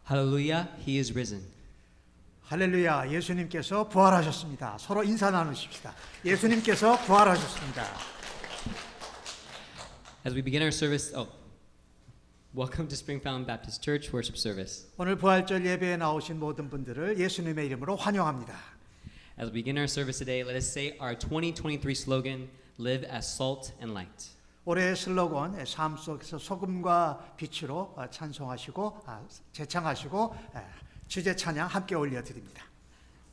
Hallelujah, He is risen. 할렐루야, 예수님께서 부활하셨습니다. 서로 인사 나누십시다. 예수님께서 부활하셨습니다. As we begin our service, welcome to Spring Fountain Baptist Church worship service. 오늘 부활절 예배에 나오신 모든 분들을 예수님의 이름으로 환영합니다. As we begin our service today, let us say our 2023 slogan, Live as Salt and Light. 올해의 슬로건, 삶 속에서 소금과 빛으로 찬송하시고 제창하시고 주제 찬양 함께 올려드립니다.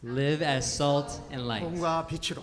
Live as salt and light. 소금과 빛으로.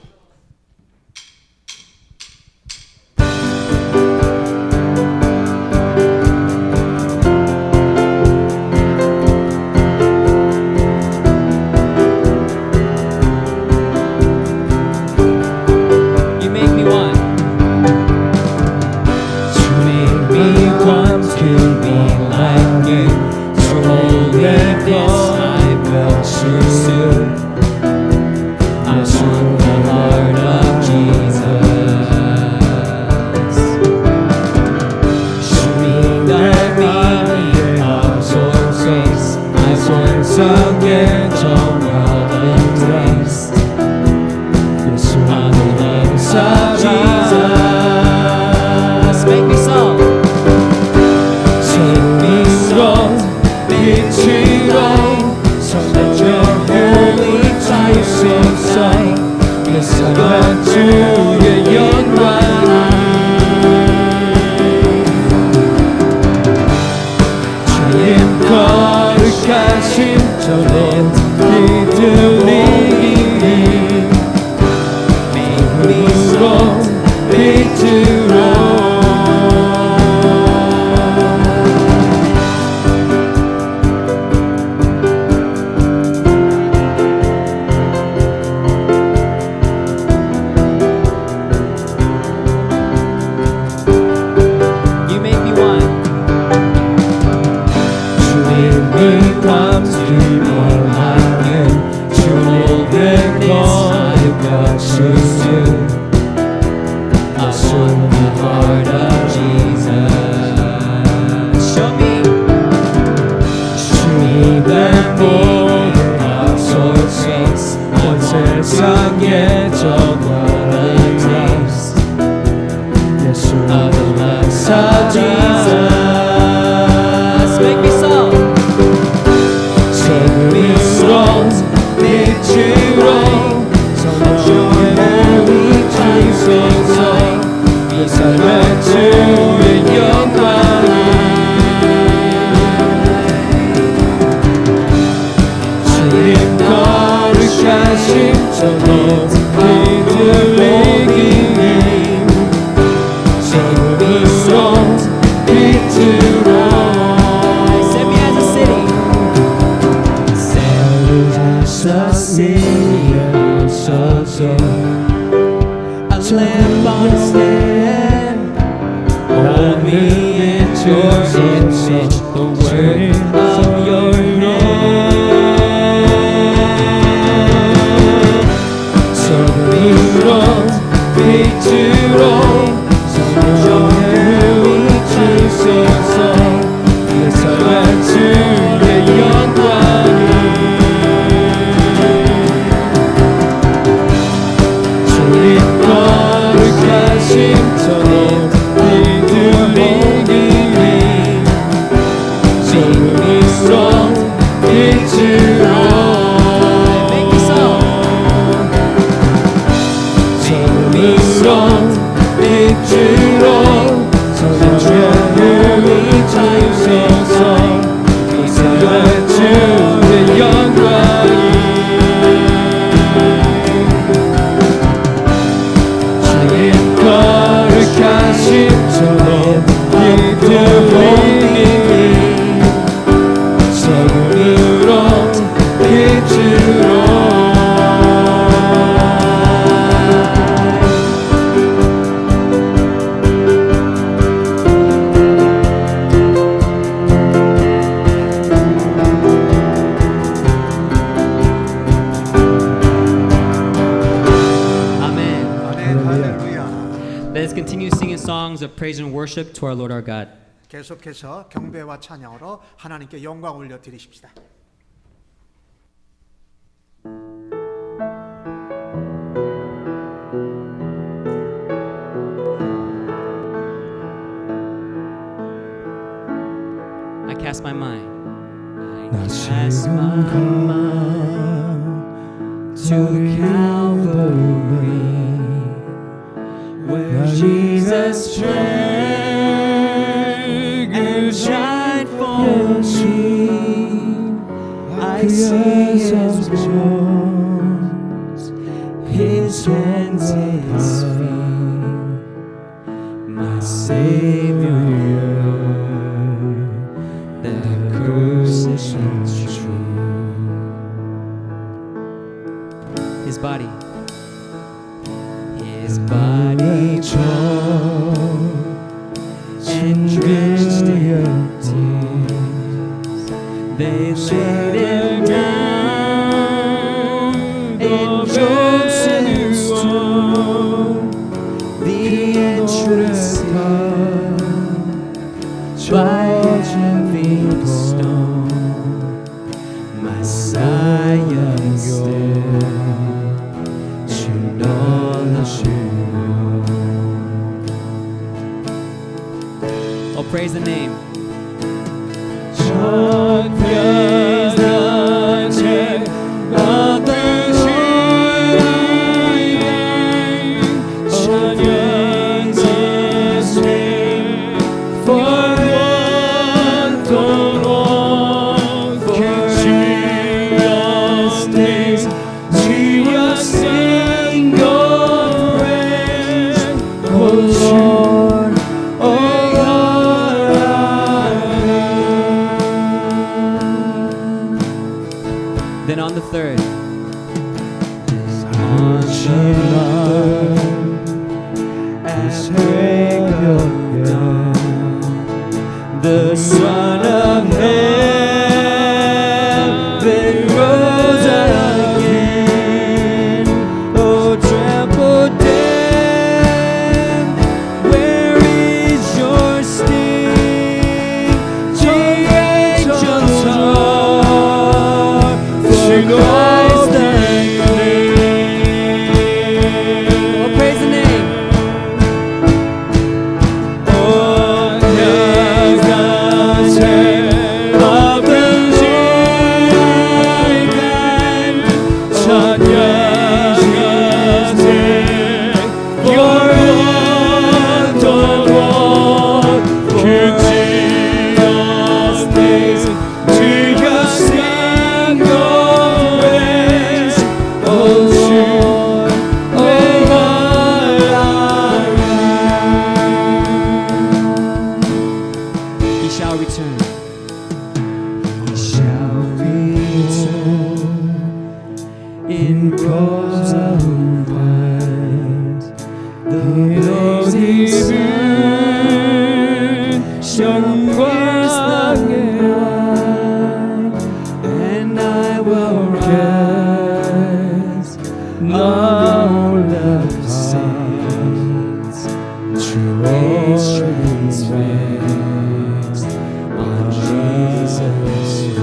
Let us continue singing songs of praise and worship to our Lord our God. 계속해서 경배와 찬양으로 하나님께 영광 올려 드리십시다. I cast my mind. 나 I cast my 지금 mind to Calvary, where Jesus drank and died for me. I see His wounds, His hands, His feet, my Savior. His body enriched in tears. They laid Him down in Joseph's tomb. The entrance by living stone, Messiah still should all assume. Oh, praise the name. Praise the name of the Then on the third, the Son of Heaven rose again. Oh, trample death, where is your sting? The angels roar for Christ the King. Oh, praise the name. In robes of white, the rosy moon shone across the night, and I will rise, all of the saints, true oceans fixed on Jesus' feet.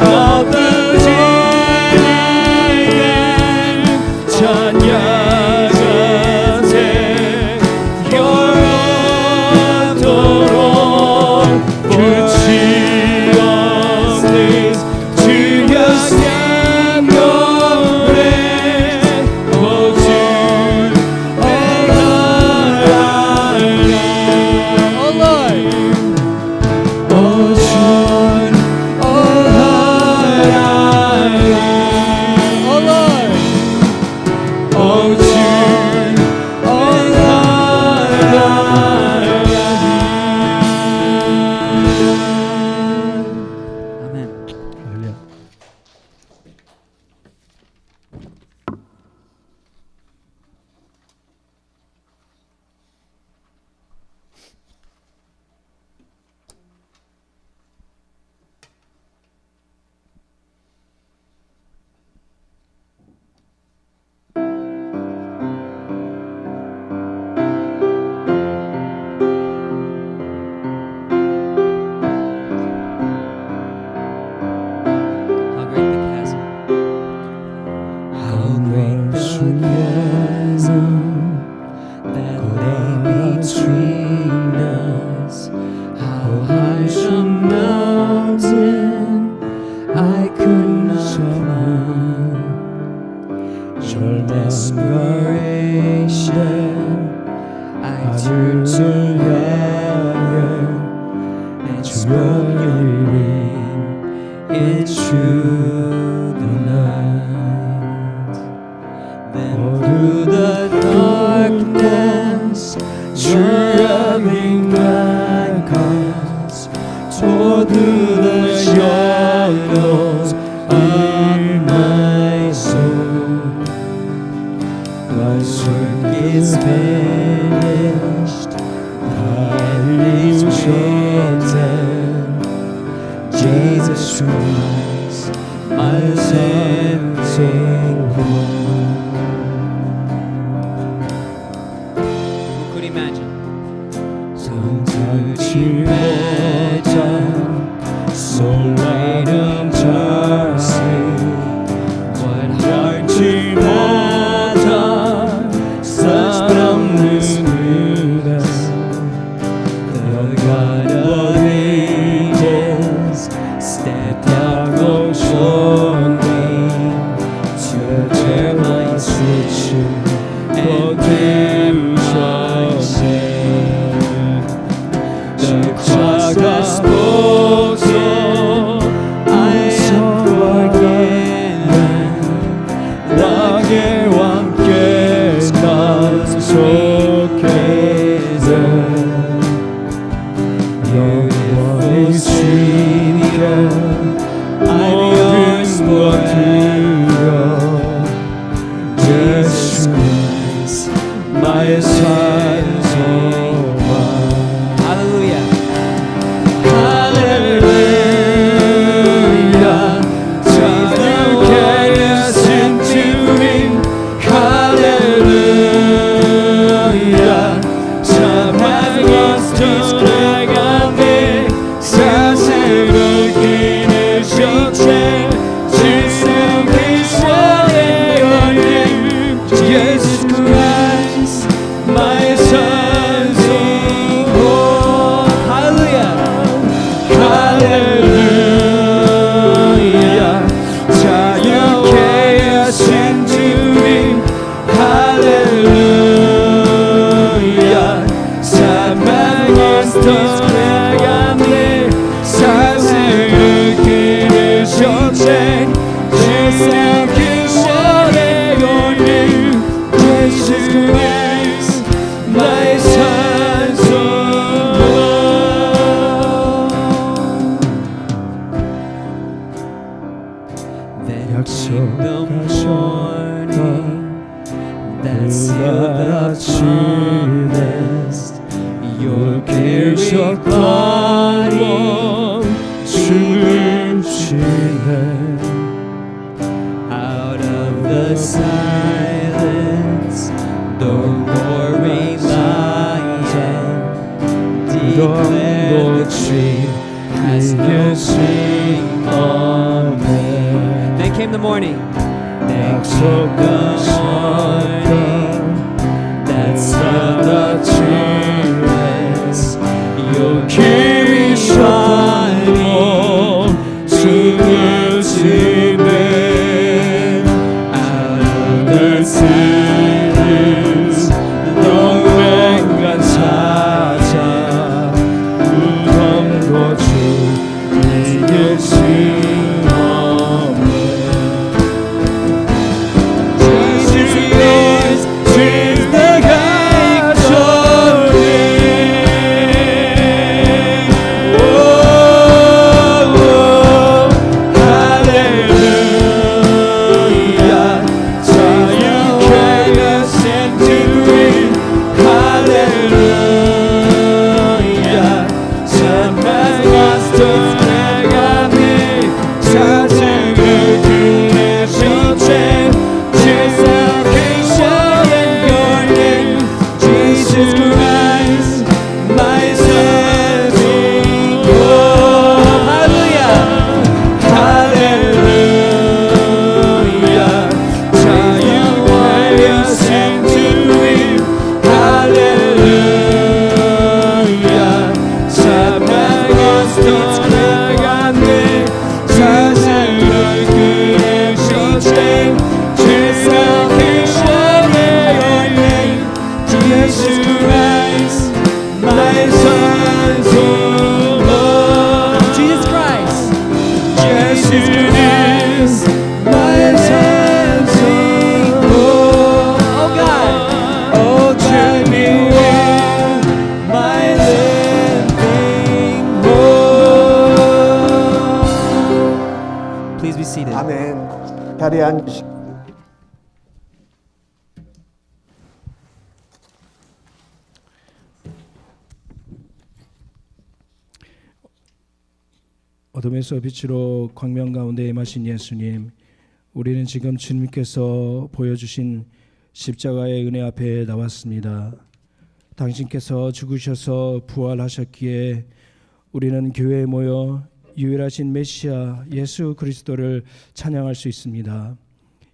Of the that lay between us. How high the mountain I could not climb. In desperation, I turned to heaven and spoke your name into the night. Then through the darkness, your loving light comes. Tore through the shadows of my soul. My work is finished, and is written. Jesus Christ, my living hope. Who could imagine? Sometimes you imagine so light and mercy. What hard to fathom such boundless goodness. The God of ages stepped out on me to bear my sin and redemption. The cross has spoken, I am forgiven. 나의 왕께 만족해서 영원히 주니까 모든 것 드려. Jesus Christ, 나의 산소만. 할렐루야. 할렐루야. 자유케 하신 주님. 할렐루야. 사방이 돌아가네. 사슬을 끊으셨네. 질서의 원의 열림. Jesus Christ, 나의 산소고. 할렐루야. 할렐루야. 자유케 하신 주님. 할렐루야. 사망은 돌아갔네. 사슬을 끊으셨네. 질서의 원의 열림. Jesus Christ, 나의 산소고. 약속하셨던 that sealed the truest. Your carried body 죽으시네. Out of the silence, the roaring lion declared the tree has no shame. Amen. Then came the morning. Then came the morning that sealed the truest. Your carried body 죽으시네. Out of the silence, 영원한 사자 구원도 주 이겨주시네. Jesus, 자리에 앉으시. 어둠에서 빛으로 광명 가운데 임하신 예수님, 우리는 지금 주님께서 보여주신 십자가의 은혜 앞에 나왔습니다. 당신께서 죽으셔서 부활하셨기에 우리는 교회에 모여 유일하신 메시아 예수 그리스도를 찬양할 수 있습니다.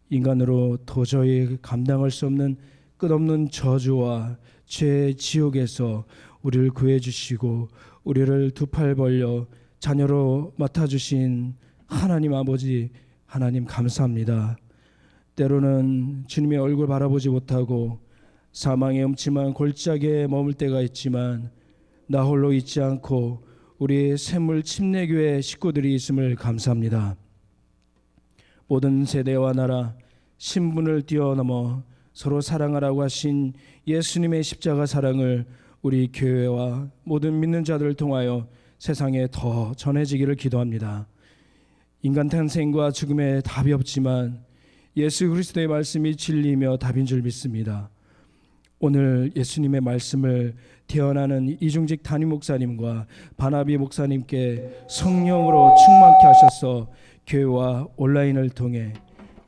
인간으로 도저히 감당할 수 없는 끝없는 저주와 죄의 지옥에서 우리를 구해주시고 우리를 두 팔 벌려 자녀로 맡아주신 하나님 아버지, 하나님 감사합니다. 때로는 주님의 얼굴 바라보지 못하고 사망의 음침한 골짜기에 머물 때가 있지만 나 홀로 있지 않고 우리 샘물 침례교회 식구들이 있음을 감사합니다. 모든 세대와 나라, 신분을 뛰어넘어 서로 사랑하라고 하신 예수님의 십자가 사랑을 우리 교회와 모든 믿는 자들을 통하여 세상에 더 전해지기를 기도합니다. 인간 탄생과 죽음에 답이 없지만 예수 그리스도의 말씀이 진리이며 답인 줄 믿습니다. 오늘 예수님의 말씀을 태어나는 이중직 담임 목사님과 바나비 목사님께 성령으로 충만케 하셔서 교회와 온라인을 통해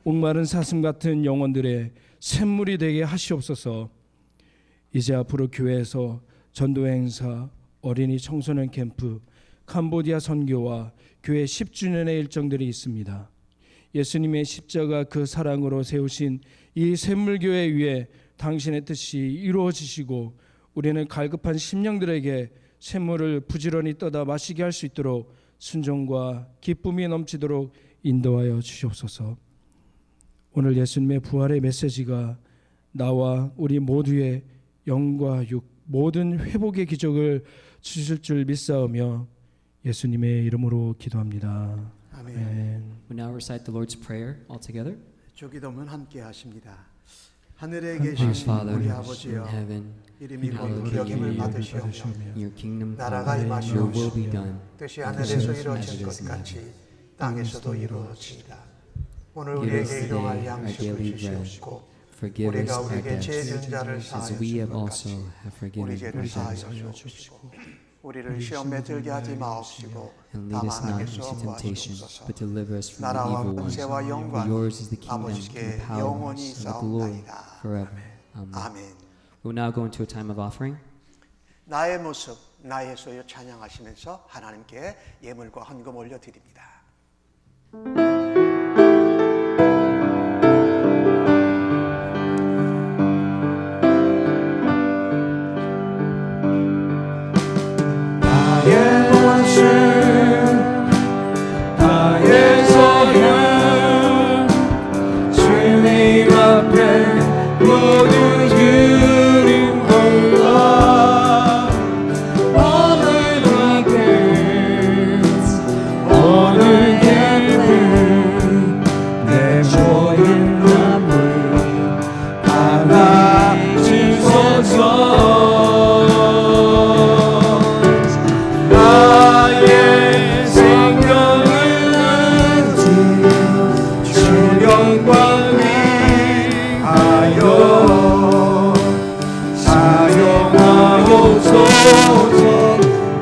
목마른 사슴 같은 영혼들의 샘물이 되게 하시옵소서. 이제 앞으로 교회에서 전도 행사, 어린이 청소년 캠프, 캄보디아 선교와 교회 10주년의 일정들이 있습니다. 예수님의 십자가 그 사랑으로 세우신 이 샘물교회 위에 당신의 뜻이 이루어지시고 우리는 갈급한 심령들에게 샘물을 부지런히 떠다 마시게 할 수 있도록 순종과 기쁨이 넘치도록 인도하여 주시옵소서. 오늘 예수님의 부활의 메시지가 나와 우리 모두의 영과 육 모든 회복의 기적을 주실 줄 믿사오며 예수님의 이름으로 기도합니다. 아멘. We now recite the Lord's Prayer all together. 주기도문 함께 하십니다. 하늘에 Our 계신 Father 우리 in 아버지여, heaven, 이름이 hallowed 거룩임을 be 받으시오며 your kingdom 나라가 come, your will be 임하시옵시며 done. 뜻이 on 하늘에서 earth as 이루어진 it 것 is in 같이 heaven. 땅에서도 이루어지이다. 오늘 Give 우리에게 us today 일용할 our 양식을 daily bread. 주시옵시고 Forgive us 우리가 our 우리에게 죄 debts, 지은 자를 as we have 사하였던 것 also 같이 have 우리 forgiven 죄를 our 사하여 debtors. 주옵시고 우리를 시험에 들게 하지 마옵시고 And lead us 다만 not 악에서 into temptation, 구하시옵소서. but deliver us from the 나라와 evil one. 권세와 For 영광 yours is the kingdom, 아버지께 the power, 영원히 and the glory 있사옵나이다. forever. Amen. 아멘. We will now go into a time of offering. 나의 모습, 나의 소유 찬양하시면서 하나님께 예물과 헌금 올려드립니다. 나의 모습, 나의 소유, 주님 앞에 모두 드린 건가. 오늘 이 끝, 오늘 기쁨, 내 모든 남을 하나 주소서. 나의 생명을 주 영광 위하여 사용하옵소서.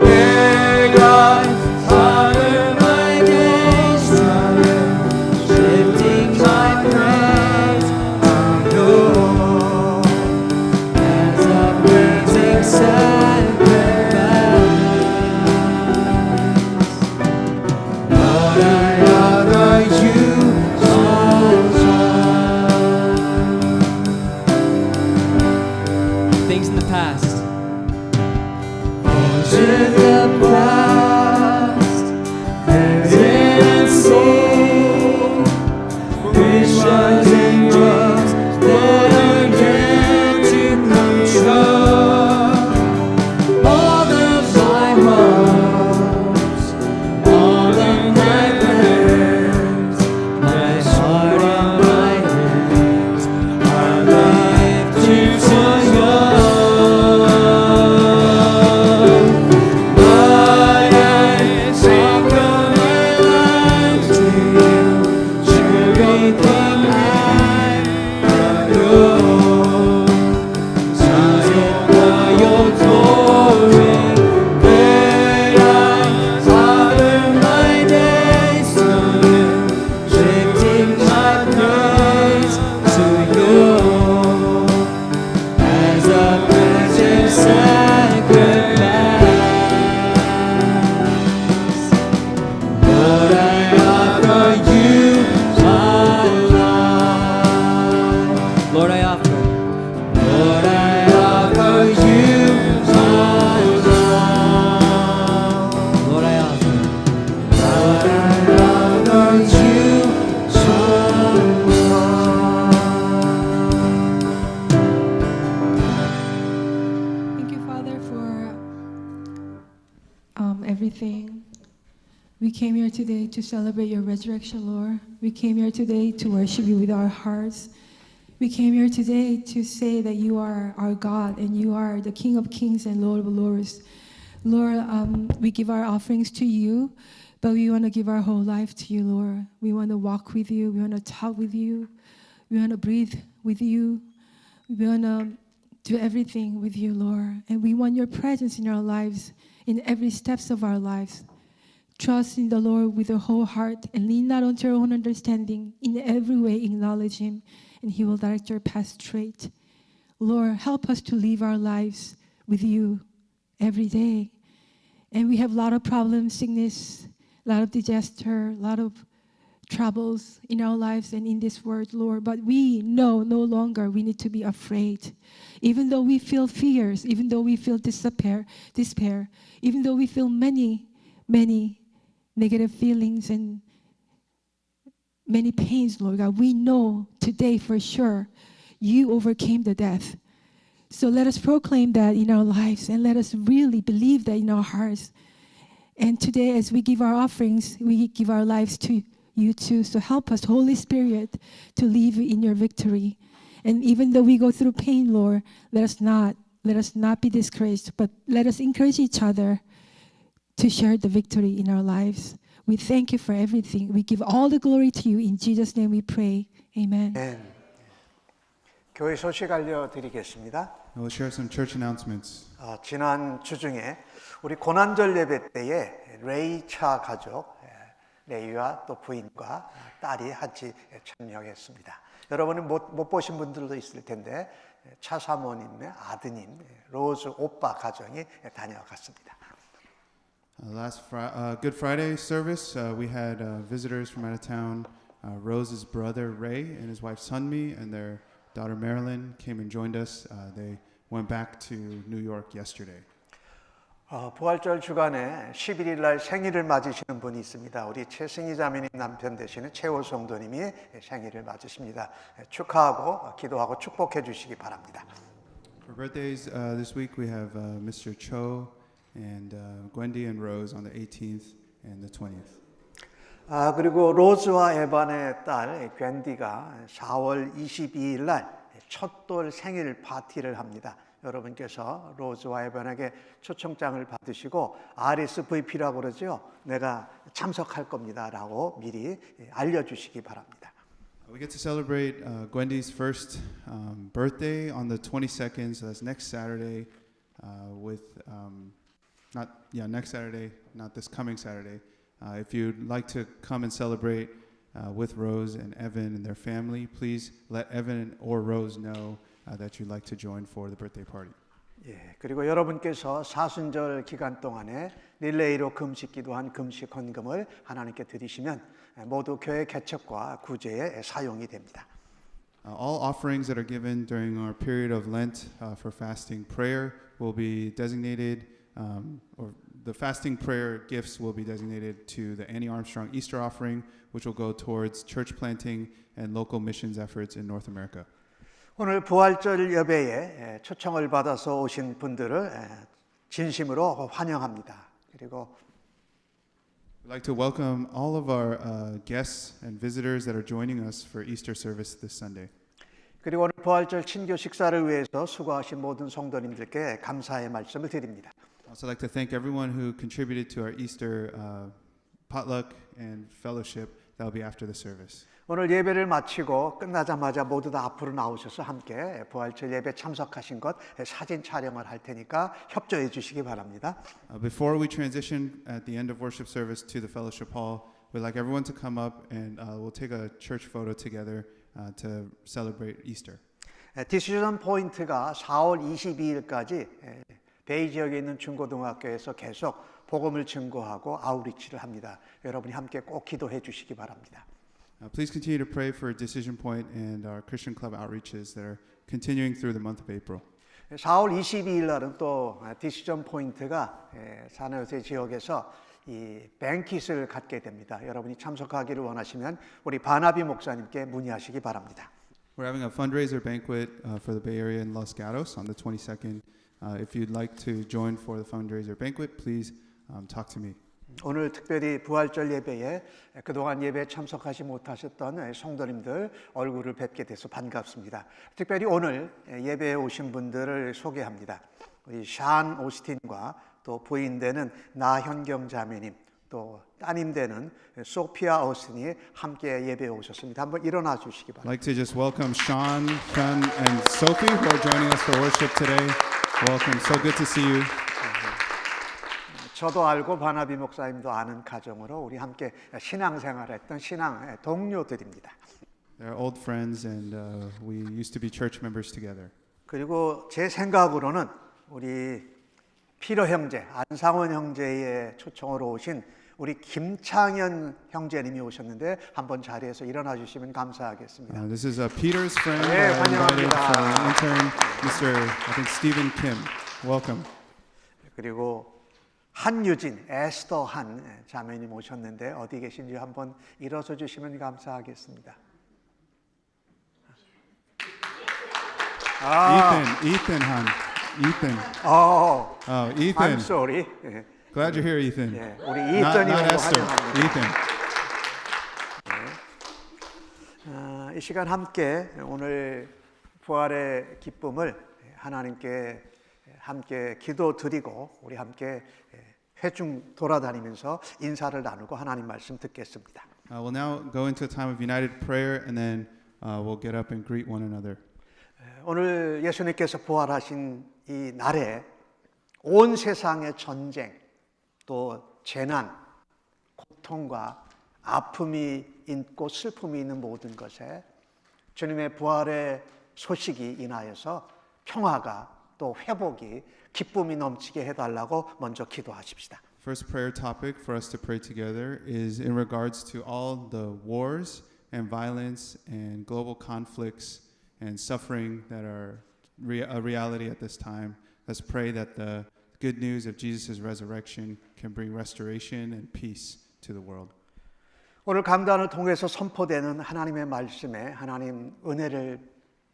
내가 사는 날개 사는 lifting my praise 하여 as a praising sacrifice. 나를 알아주소서. Things in the past, everything. We came here today to celebrate your resurrection, Lord. We came here today to worship you with our hearts. We came here today to say that you are our God and you are the King of Kings and Lord of Lords. Lord, we give our offerings to you, but we want to give our whole life to you, Lord. We want to walk with you. We want to talk with you. We want to breathe with you. We want to do everything with you, Lord. And we want your presence in our lives, in every steps of our lives. Trust in the Lord with your whole heart and lean not onto your own understanding. In every way, acknowledge him, and he will direct your path straight. Lord, help us to live our lives with you every day. And we have a lot of problems, sickness, a lot of disaster, a lot of troubles in our lives and in this world, Lord. But we know no longer we need to be afraid. Even though we feel fears, even though we feel despair, even though we feel many negative feelings and many pains, Lord God, we know today for sure you overcame the death. So let us proclaim that in our lives and let us really believe that in our hearts. And today as we give our offerings, we give our lives to you too. So help us, Holy Spirit, to live in your victory. And even though we go through pain, Lord, let us not be discouraged, but let us encourage each other to share the victory in our lives. We thank you for everything. We give all the glory to you. In Jesus' name we pray. Amen. 네. 교회 소식 알려드리겠습니다. I will share some church announcements. 지난 주 중에 우리 고난절 예배 때에 레이차 가족, 레이와 또 부인과 딸이 같이 참여했습니다. 여러분이 못 보신 분들도 있을 텐데 차 사모님의 아드님 로즈 오빠 가정이 다녀갔습니다. Last Good Friday service, we had visitors from out of town. Rose's brother Ray and his wife Sunmi and their daughter Marilyn came and joined us. They went back to New York yesterday. 부활절 주간에 11일 날 생일을 맞으시는 분이 있습니다. 우리 최승희 자매님 남편 되시는 최호 성도님이 생일을 맞으십니다. 축하하고 기도하고 축복해 주시기 바랍니다. For birthdays this week, we have Mr. Cho and Gwendy and Rose on the 18th and the 20th. 그리고 로즈와 에반의 딸 괜디가 4월 22일 날 첫돌 생일 파티를 합니다. 여러분께서 로즈와 에반에게 초청장을 받으시고 RSVP라고 그러죠. 내가 참석할 겁니다라고 미리 알려주시기 바랍니다. We get to celebrate Gwendy's first birthday on the 22nd, so that's next Saturday with next Saturday, not this coming Saturday. If you'd like to come and celebrate with Rose and Evan and their family, please let Evan or Rose know that you'd like to join for the birthday party. 예, 그리고 여러분께서 사순절 기간 동안에 릴레이로 금식 기도한 금식 헌금을 하나님께 드리시면 모두 교회 개척과 구제에 사용이 됩니다. All offerings that are given during our period of Lent for fasting prayer will be designated, or the fasting prayer gifts will be designated to the Annie Armstrong Easter offering, which will go towards church planting and local missions efforts in North America. 오늘 부활절 예배에 초청을 받아서 오신 분들을 진심으로 환영합니다. 그리고 We'd like to welcome all of our guests and visitors that are joining us for Easter service this Sunday. 그리고 오늘 부활절 친교 식사를 위해서 수고하신 모든 성도님들께 감사의 말씀을 드립니다. I'd also like to thank everyone who contributed to our Easter potluck and fellowship that will be after the service. 오늘 예배를 마치고 끝나자마자 모두 다 앞으로 나오셔서 함께 부활절 예배 참석하신 것 사진 촬영을 할 테니까 협조해 주시기 바랍니다. Before we transition at the end of worship service to the fellowship hall, we'd like everyone to come up and we'll take a church photo together to celebrate Easter. 디시전 포인트가 4월 22일까지 베이 지역에 있는 중고등학교에서 계속 복음을 증거하고 아우리치를 합니다. 여러분이 함께 꼭 기도해 주시기 바랍니다. Please continue to pray for Decision Point and our Christian Club outreaches that are continuing through the month of April. 4월 22일 날은 또 디시전 포인트가 산호세 지역에서 이 뱅킷을 갖게 됩니다. 여러분이 참석하기를 원하시면 우리 바나비 목사님께 문의하시기 바랍니다. We're having a fundraiser banquet for the Bay Area in Los Gatos on the 22nd. If you'd like to join for the fundraiser banquet, please talk to me. 오늘 특별히 부활절 예배에 그동안 예배에 참석하지 못하셨던 성도님들 얼굴을 뵙게 돼서 반갑습니다. 특별히 오늘 예배에 오신 분들을 소개합니다. 우리 샨 오스틴과 또 부인 되는 나현경 자매님, 또 따님 되는 소피아 오스틴이 함께 예배에 오셨습니다. 한번 일어나 주시기 I'd 바랍니다. like to just welcome Sean, Ken, and Sophie who are joining us for worship today. Welcome. So good to see you. 저도 알고 바나비 목사님도 아는 가정으로 우리 함께 신앙생활했던 신앙 동료들입니다. They're old friends, and we used to be church members together. 그리고 제 생각으로는 우리 피로 형제, 안상원 형제의 초청으로 오신 우리 김창현 형제님이 오셨는데 한번 자리에서 일어나 주시면 감사하겠습니다. This is Peter's friend 네, invited 환영합니다. for intern, Mr. I think Stephen Kim. Welcome. 그리고 한유진, 에스더 한 자매님 오셨는데 어디 계신지 한번 일어서 주시면 감사하겠습니다. Ethan Han. Ethan. Oh, Ethan. I'm sorry. Glad you're here, Ethan. 예, 우리 Not 이전이 오고 Esther. 환영합니다. Ethan. 이 시간 함께 오늘 부활의 기쁨을 하나님께 함께 기도드리고 우리 함께 회중 돌아다니면서 인사를 나누고 하나님 말씀 듣겠습니다. We'll now go into a time of united prayer, and then we'll get up and greet one another. 오늘 예수님께서 부활하신 이 날에 온 세상의 전쟁, 또 재난, 고통과 아픔이 있고 슬픔이 있는 모든 것에 주님의 부활의 소식이 인하여서 평화가 또 회복이 기쁨이 넘치게 해달라고 먼저 기도하십시다. First prayer topic for us to pray together is in regards to all the wars and violence and global conflicts and suffering that are a reality at this time. Let's pray that the good news of Jesus' resurrection can bring restoration and peace to the world. 오늘 강단을 통해서 선포되는 하나님의 말씀에 하나님 은혜를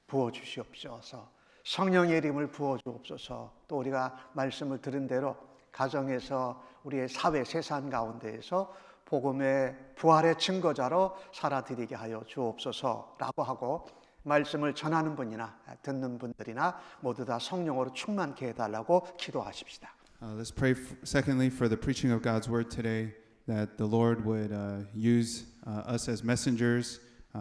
부어주시옵소서. 성령의 이름을 부어주옵소서. 또 우리가 말씀을 들은 대로 가정에서 우리의 사회 세상 가운데에서 복음의 부활의 증거자로 살아드리게 하여 주옵소서라고 하고 말씀을 전하는 분이나 듣는 분들이나 모두 다 성령으로 충만케 해달라고 기도하십시다. Let's pray secondly for the preaching of God's word today, that the Lord would use us as messengers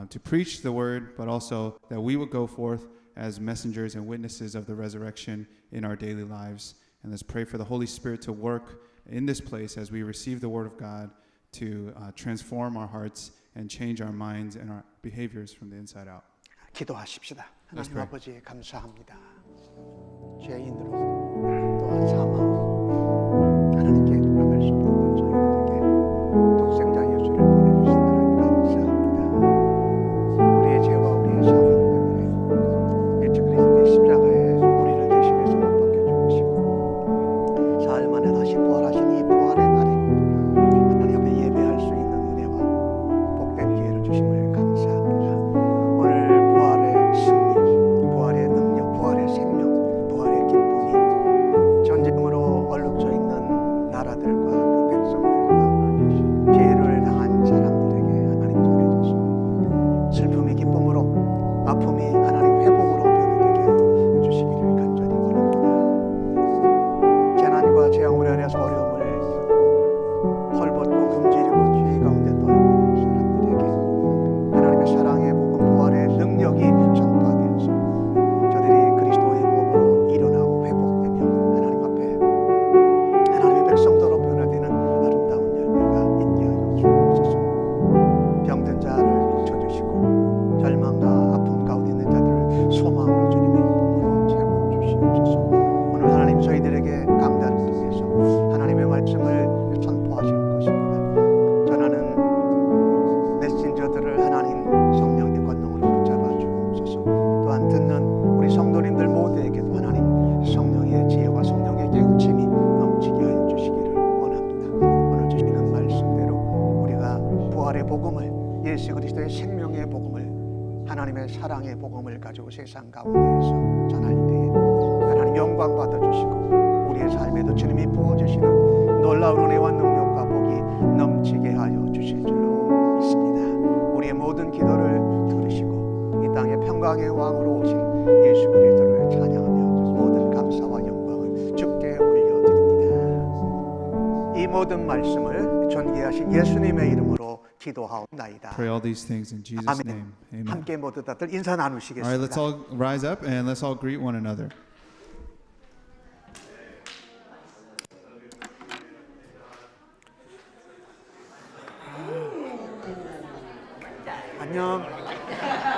to preach the word, but also that we would go forth as messengers and witnesses of the resurrection in our daily lives. And let's pray for the Holy Spirit to work in this place as we receive the word of God to transform our hearts and change our minds and our behaviors from the inside out. 기도하십시다. Let's 하나님 pray. 아버지 감사합니다. 죄인으로 또한 사망 하나님께 돌아갈 수 없는 저희들에게 독생자 예수를 보내주신 하나님 감사합니다. 우리의 죄와 우리의 사망 때문에 예수 그리스도의 십자가에 우리를 대신해서 못 박혀 죽으시고 사흘 만에 다시 부활하신 이 부활의 날에 하나님 앞에 예배할 수 있는 은혜와 복된 기회를 주심을 감사합니다. 오늘 부활의 승리, 부활의 능력, 부활의 생명, 부활의 기쁨이 전쟁으로 얼룩져 있는 나라들과 그 백성들과 피해를 당한 사람들에게 하나님 전해져서 슬픔이 기쁨으로, 아픔이 하나님 회복으로 변화되게 해주시기를 간절히 원합니다. 재난과 재앙으로 인해서 어려움을 겪고 헐벗고 굶주리고 죄 가운데 떨고 있는 사람들에게 하나님의 사랑의 복음, 부활의 능력이 전파되어서 저들이 그리스도의 몸으로 일어나고 회복되며 하나님 앞에 하나님의 백성도로 변화되는 아름다운 열매가 있게 하여 주옵소서. 병든 자를 고쳐주시고 절망과 아픔 가운데 있는 자들을 소망으로 주님의 이름으로 채워 주시옵소서. 오늘 하나님 저희들에게 강단을 통해서 하나님의 말씀을 선포하실 것입니다. 전하는 메신저들을 하나님 성령의 권능으로 붙잡아 주옵소서. 또한 듣는 우리 성도님들 모두에게도 하나님 성령의 지혜와 성령의 깨우침이 넘치게 하여 주시기를 원합니다. 오늘 주시는 말씀대로 우리가 부활의 복음을, 예수 그리스도의 생명의 복음을, 하나님의 사랑의 복음을 가지고 세상 가운데에서 전할 때에 하나님 영광 받아주시고 우리의 삶에도 주님이 부어주시는 놀라운 은혜와 능력과 복이 넘치게 하여 주실 줄로 믿습니다. 우리의 모든 기도를 들으시고 이 땅의 평강의 왕으로 오신 예수 그리스도를 찬양하며 모든 감사와 영광을 주께 올려드립니다. 이 모든 말씀을 존귀하신 예수님의 이름으로 기도하옵나이다. Pray all these things in Jesus' 아멘. name. Amen. 함께 모두 다들 인사 All right, let's 나누시겠습니다. all rise up and let's all greet one another. 안녕.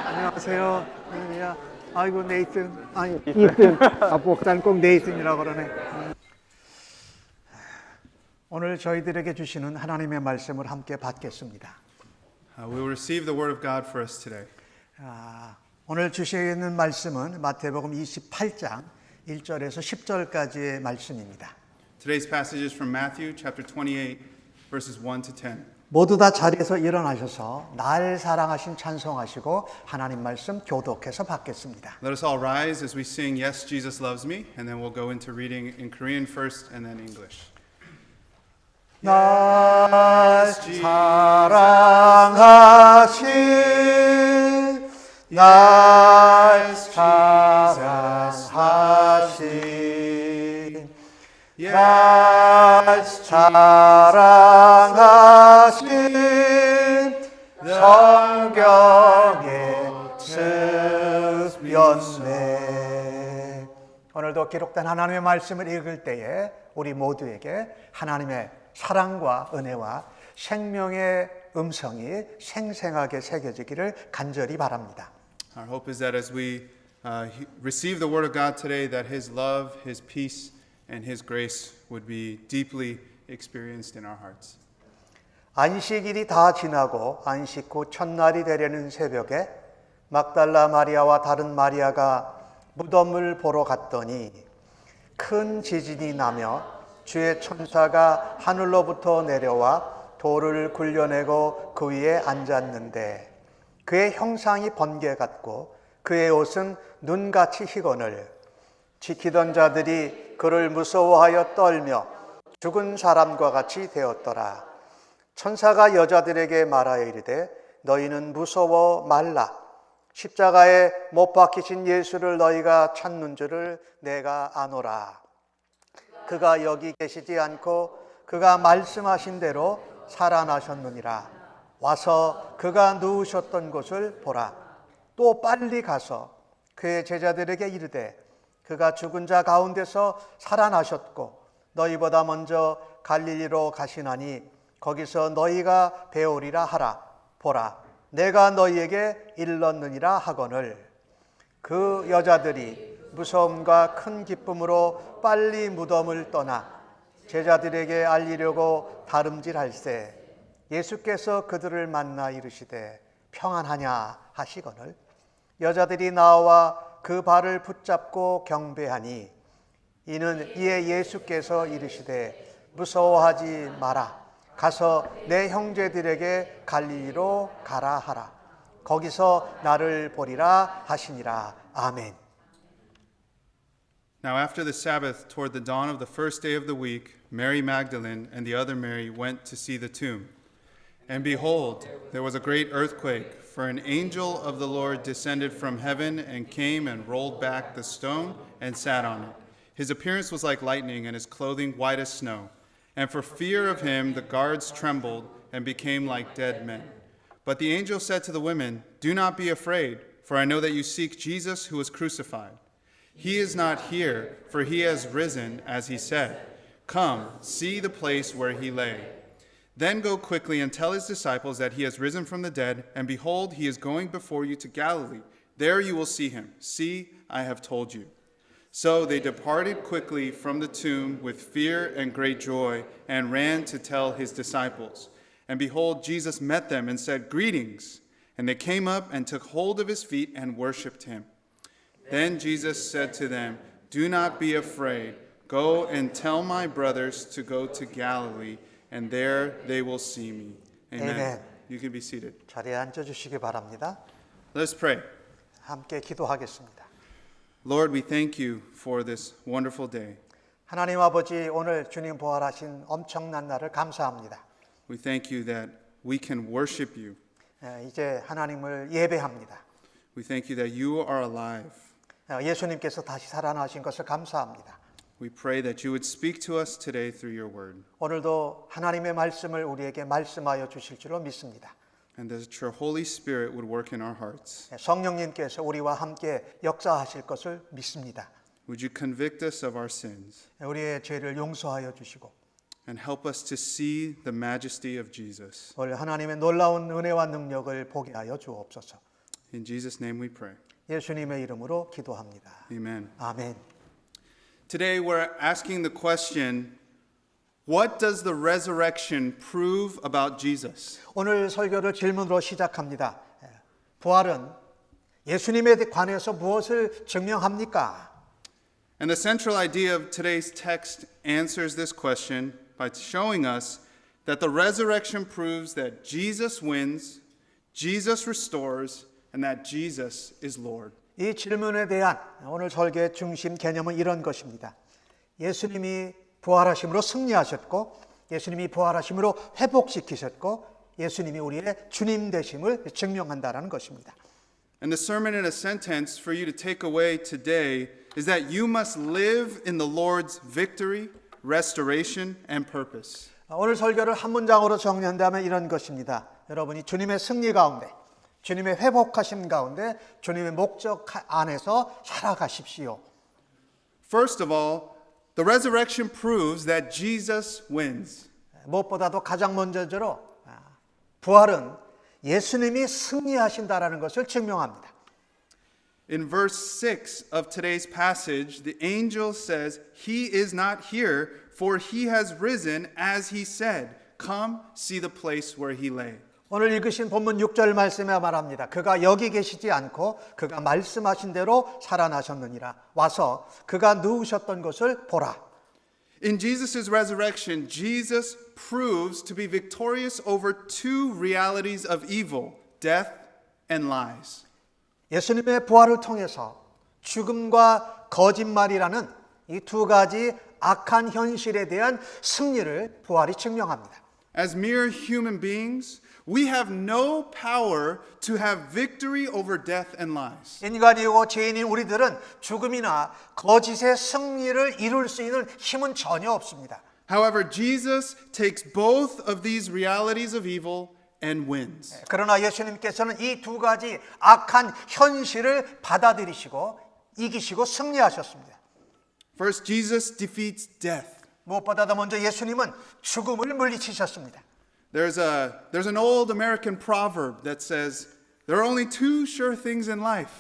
안녕하세요. 할렐루야. 아이고 네이튼. 아니 이튼. 목사는 꼭 네이튼이라고 그러네. 오늘 저희들에게 주시는 하나님의 말씀을 함께 받겠습니다. We will receive the word of God for us today. 오늘 주시는 말씀은 마태복음 28장 1절에서 10절까지의 말씀입니다. Today's passage is from Matthew chapter 28 verses 1 to 10. 모두 다 자리에서 일어나셔서 날 사랑하신 찬송하시고 하나님 말씀 교독해서 받겠습니다. Let us all rise as we sing Yes, Jesus Loves Me, and then we'll go into reading in Korean first and then English. 날 사랑하신 날 사랑하신 날 사랑하신 성경의 습연네. 오늘도 기록된 하나님의 말씀을 읽을 때에 우리 모두에게 하나님의 사랑과 은혜와 생명의 음성이 생생하게 새겨지기를 간절히 바랍니다. Our hope is that as we receive the word of God today, that His love, His peace, and His grace would be deeply experienced in our hearts. 안식일이 다 지나고 안식 후 첫날이 되려는 새벽에 막달라 마리아와 다른 마리아가 무덤을 보러 갔더니 큰 지진이 나며 주의 천사가 하늘로부터 내려와 돌을 굴려내고 그 위에 앉았는데 그의 형상이 번개 같고 그의 옷은 눈같이 희거늘 지키던 자들이 그를 무서워하여 떨며 죽은 사람과 같이 되었더라. 천사가 여자들에게 말하여 이르되 너희는 무서워 말라. 십자가에 못 박히신 예수를 너희가 찾는 줄을 내가 아노라. 그가 여기 계시지 않고 그가 말씀하신 대로 살아나셨느니라. 와서 그가 누우셨던 곳을 보라. 또 빨리 가서 그의 제자들에게 이르되 그가 죽은 자 가운데서 살아나셨고 너희보다 먼저 갈릴리로 가시나니 거기서 너희가 배우리라 하라. 보라, 내가 너희에게 일렀느니라 하거늘. 그 여자들이 무서움과 큰 기쁨으로 빨리 무덤을 떠나 제자들에게 알리려고 다름질할세 예수께서 그들을 만나 이르시되 평안하냐 하시거늘 여자들이 나와 그 발을 붙잡고 경배하니 이에 예수께서 이르시되 무서워하지 마라. 가서 내 형제들에게 갈릴리로 가라 하라. 거기서 나를 보리라 하시니라. 아멘. Now after the Sabbath, toward the dawn of the first day of the week, Mary Magdalene and the other Mary went to see the tomb. And behold, there was a great earthquake, for an angel of the Lord descended from heaven and came and rolled back the stone and sat on it. His appearance was like lightning, and his clothing white as snow. And for fear of him, the guards trembled and became like dead men. But the angel said to the women, "Do not be afraid, for I know that you seek Jesus who was crucified. He is not here, for he has risen, as he said. Come, see the place where he lay. Then go quickly and tell his disciples that he has risen from the dead, and behold, he is going before you to Galilee. There you will see him. See, I have told you." So they departed quickly from the tomb with fear and great joy, and ran to tell his disciples. And behold, Jesus met them and said, "Greetings." And they came up and took hold of his feet and worshipped him. Then Jesus said to them, "Do not be afraid. Go and tell my brothers to go to Galilee, and there they will see me." Amen. Amen. You can be seated. 자리에 앉아주시기 바랍니다. Let us pray. 함께 기도하겠습니다. Lord, we thank you for this wonderful day. 하나님 아버지, 오늘 주님 부활하신 엄청난 날을 감사합니다. We thank you that we can worship you. 이제 하나님을 예배합니다. We thank you that you are alive. 예수님께서 다시 살아나신 것을 감사합니다. We pray that you would speak to us today through your word, 오늘도 하나님의 말씀을 우리에게 말씀하여 주실 줄로 믿습니다. and that your Holy Spirit would work in our hearts. 성령님께서 우리와 함께 역사하실 것을 믿습니다. Would you convict us of our sins 우리의 죄를 용서하여 주시고 and help us to see the majesty of Jesus. 오늘 하나님의 놀라운 은혜와 능력을 보게 하여 주옵소서. In Jesus' name we pray. 예수님의 이름으로 기도합니다. Amen. 아멘. Today we're asking the question, what does the resurrection prove about Jesus? 오늘 설교를 질문으로 시작합니다. 부활은 예수님에 관해서 무엇을 증명합니까? And the central idea of today's text answers this question by showing us that the resurrection proves that Jesus wins, Jesus restores, and that Jesus is Lord. 이 질문에 대한 오늘 설교의 중심 개념은 이런 것입니다. 예수님이 부활하심으로 승리하셨고 예수님이 부활하심으로 회복시키셨고 예수님이 우리의 주님 되심을 증명한다라는 것입니다. And the sermon in a sentence for you to take away today is that you must live in the Lord's victory, restoration, and purpose. 오늘 설교를 한 문장으로 정리한다면 이런 것입니다. 여러분이 주님의 승리 가운데 주님의 회복하심 가운데 주님의 목적 안에서 살아가십시오. First of all, the resurrection proves that Jesus wins. 무엇보다도 가장 먼저로 부활은 예수님이 승리하신다라는 것을 증명합니다. In verse 6 of today's passage, the angel says, "He is not here, for he has risen as he said. Come, see the place where he lay." 오늘 읽으신 본문 6절 말씀에 말합니다. 그가 여기 계시지 않고 그가 말씀하신 대로 살아나셨느니라. 와서 그가 누우셨던 것을 보라. In Jesus' resurrection, Jesus proves to be victorious over two realities of evil, death and lies. 예수님의 부활을 통해서 죽음과 거짓말이라는 이 두 가지 악한 현실에 대한 승리를 부활이 증명합니다. As mere human beings, we have no power to have victory over death and lies. 인간이고 죄인인 우리들은 죽음이나 거짓의 승리를 이룰 수 있는 힘은 전혀 없습니다. However, Jesus takes both of these realities of evil and wins. 그러나 예수님께서는 이 두 가지 악한 현실을 받아들이시고 이기시고 승리하셨습니다. First, Jesus defeats death. 무엇보다도 먼저 예수님은 죽음을 물리치셨습니다. There's an old American proverb that says, there are only two sure things in life,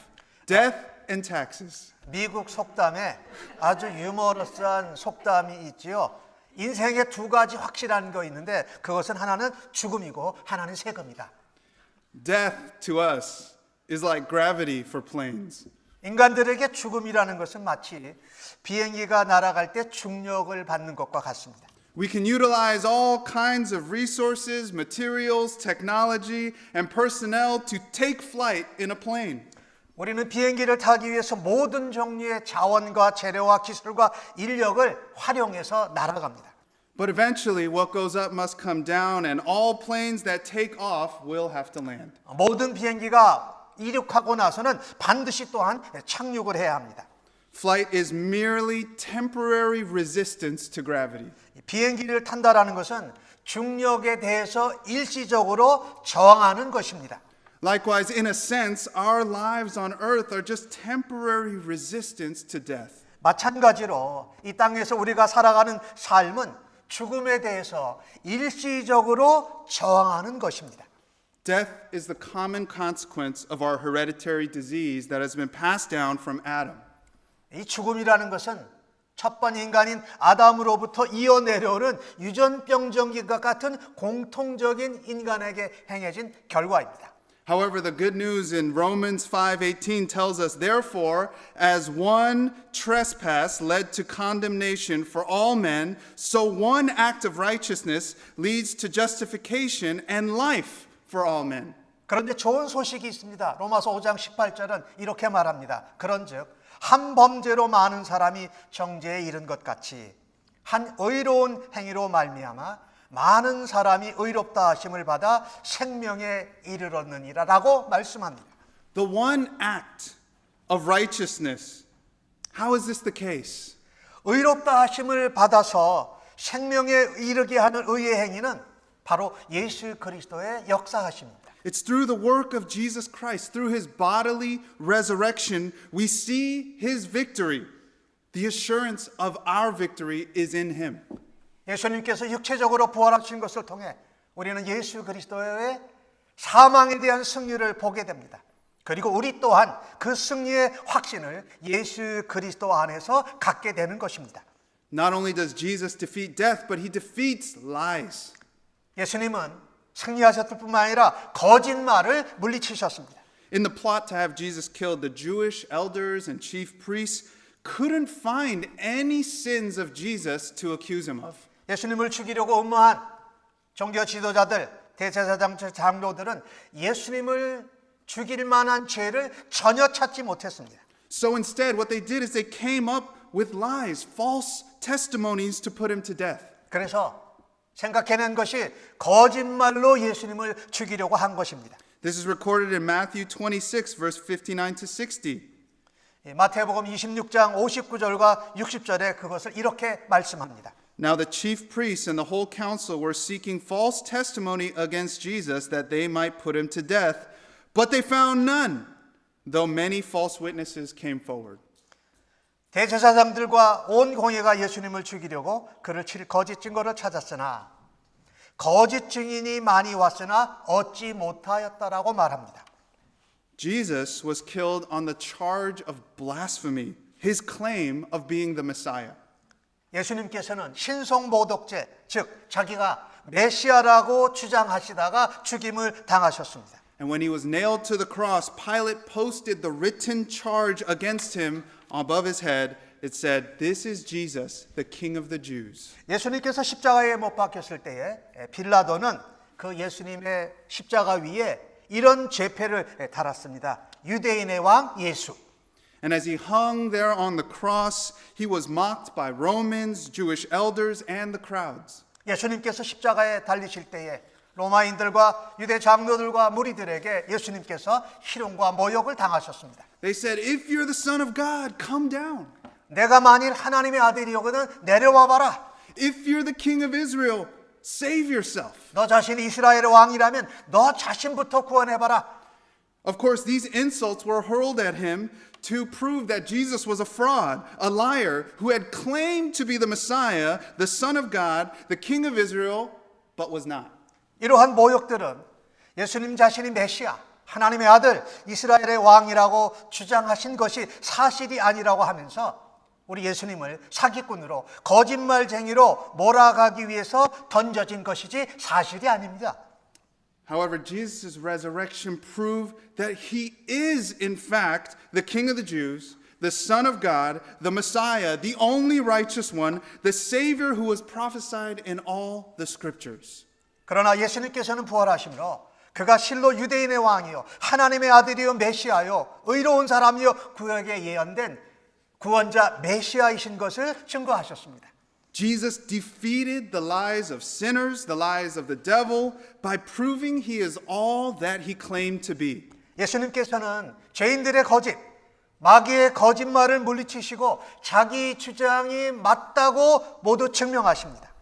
death and taxes. 미국 속담에 아주 유머러스한 속담이 있지요. 인생에 두 가지 확실한 거 있는데 그것은 하나는 죽음이고 하나는 세금이다. Death to us is like gravity for planes. 인간들에게 죽음이라는 것은 마치 비행기가 날아갈 때 중력을 받는 것과 같습니다. We can utilize all kinds of resources, materials, technology, and personnel to take flight in a plane. 우리는 비행기를 타기 위해서 모든 종류의 자원과 재료와 기술과 인력을 활용해서 날아갑니다. But eventually, what goes up must come down, and all planes that take off will have to land. 모든 비행기가 이륙하고 나서는 반드시 또한 착륙을 해야 합니다. Flight is merely temporary resistance to gravity. 비행기를 탄다라는 것은 중력에 대해서 일시적으로 저항하는 것입니다. Likewise, in a sense, our lives on earth are just temporary resistance to death. 마찬가지로 이 땅에서 우리가 살아가는 삶은 죽음에 대해서 일시적으로 저항하는 것입니다. Death is the common consequence of our hereditary disease that has been passed down from Adam. 이 죽음이라는 것은 첫 번 인간인 아담으로부터 이어내려오는 유전병정기과 같은 공통적인 인간에게 행해진 결과입니다. However, the good news in Romans 5:18 tells us, therefore, as one trespass led to condemnation for all men, so one act of righteousness leads to justification and life for all men. 그런데 좋은 소식이 있습니다. 로마서 5장 18절은 이렇게 말합니다. 그런즉 한 범죄로 많은 사람이 정죄에 이른 것 같이 한 의로운 행위로 말미암아 많은 사람이 의롭다 하심을 받아 생명에 이르렀느니라라고 말씀합니다. The one act of righteousness. How is this the case? 의롭다 하심을 받아서 생명에 이르게 하는 의의 행위는 바로 예수 그리스도의 역사하심입니다. It's through the work of Jesus Christ, through his bodily resurrection, we see his victory. The assurance of our victory is in him. 예수님께서 육체적으로 부활하신 것을 통해 우리는 예수 그리스도의 사망에 대한 승리를 보게 됩니다. 그리고 우리 또한 그 승리의 확신을 예수 그리스도 안에서 갖게 되는 것입니다. Not only does Jesus defeat death, but he defeats lies. 예수님은 승리하셨을 뿐만 아니라 거짓말을 물리치셨습니다. In the plot to have Jesus killed, the Jewish elders and chief priests couldn't find any sins of Jesus to accuse him of. 예수님을 죽이려고 음모한 종교 지도자들, 대제사장 장로들은 예수님을 죽일 만한 죄를 전혀 찾지 못했습니다. So instead, what they did is they came up with lies, false testimonies to put him to death. 그래서 생각해낸 것이 거짓말로 예수님을 죽이려고 한 것입니다. This is recorded in Matthew 26, verse 59 to 60. 마태복음 26장 59절과 60절에 그것을 이렇게 말씀합니다. Now the chief priests and the whole council were seeking false testimony against Jesus that they might put him to death, but they found none, though many false witnesses came forward. 대제사장들과 온 공회가 예수님을 죽이려고 그를 칠 거짓 증거를 찾았으나 거짓 증인이 많이 왔으나 얻지 못하였다라고 말합니다. Jesus was killed on the charge of blasphemy, his claim of being the Messiah. 예수님께서는 신성모독죄, 즉 자기가 메시아라고 주장하시다가 죽임을 당하셨습니다. And when he was nailed to the cross, Pilate posted the written charge against him above his head. It said, "This is Jesus, the King of the Jews." 예수님께서 십자가에 못 박혔을 때에 빌라도는 그 예수님의 십자가 위에 이런 죄패를 달았습니다. 유대인의 왕 예수. And as he hung there on the cross, he was mocked by Romans, Jewish elders, and the crowds. 예수님께서 십자가에 달리실 때에 로마인들과 유대 장로들과 무리들에게 예수님께서 희롱과 모욕을 당하셨습니다. They said, "If you're the Son of God, come down. 내가 만일 하나님의 아들이오거든 내려와 봐라. If you're the King of Israel, save yourself." 너 자신이 이스라엘의 왕이라면 너 자신부터 구원해 봐라. Of course, these insults were hurled at him to prove that Jesus was a fraud, a liar, who had claimed to be the Messiah, the Son of God, the King of Israel, but was not. 이러한 모욕들은 예수님 자신이 메시아, 하나님의 아들, 이스라엘의 왕이라고 주장하신 것이 사실이 아니라고 하면서 우리 예수님을 사기꾼으로 거짓말쟁이로 몰아가기 위해서 던져진 것이지 사실이 아닙니다. However, Jesus' resurrection proved that he is, in fact, the King of the Jews, the Son of God, the Messiah, the only righteous one, the Savior who was prophesied in all the scriptures. 그러나 예수님께서는 부활하심으로 그가 실로 유대인의 왕이요 하나님의 아들이요 메시아요 의로운 사람이요 구약에 예언된 구원자 메시아이신 것을 증거하셨습니다. Jesus defeated the lies of sinners, the lies of the devil, by proving he is all that he claimed to be. 예수님께서는 죄인들의 거짓, 마귀의 거짓말을 물리치시고 자기 주장이 맞다고 모두 증명하십니다.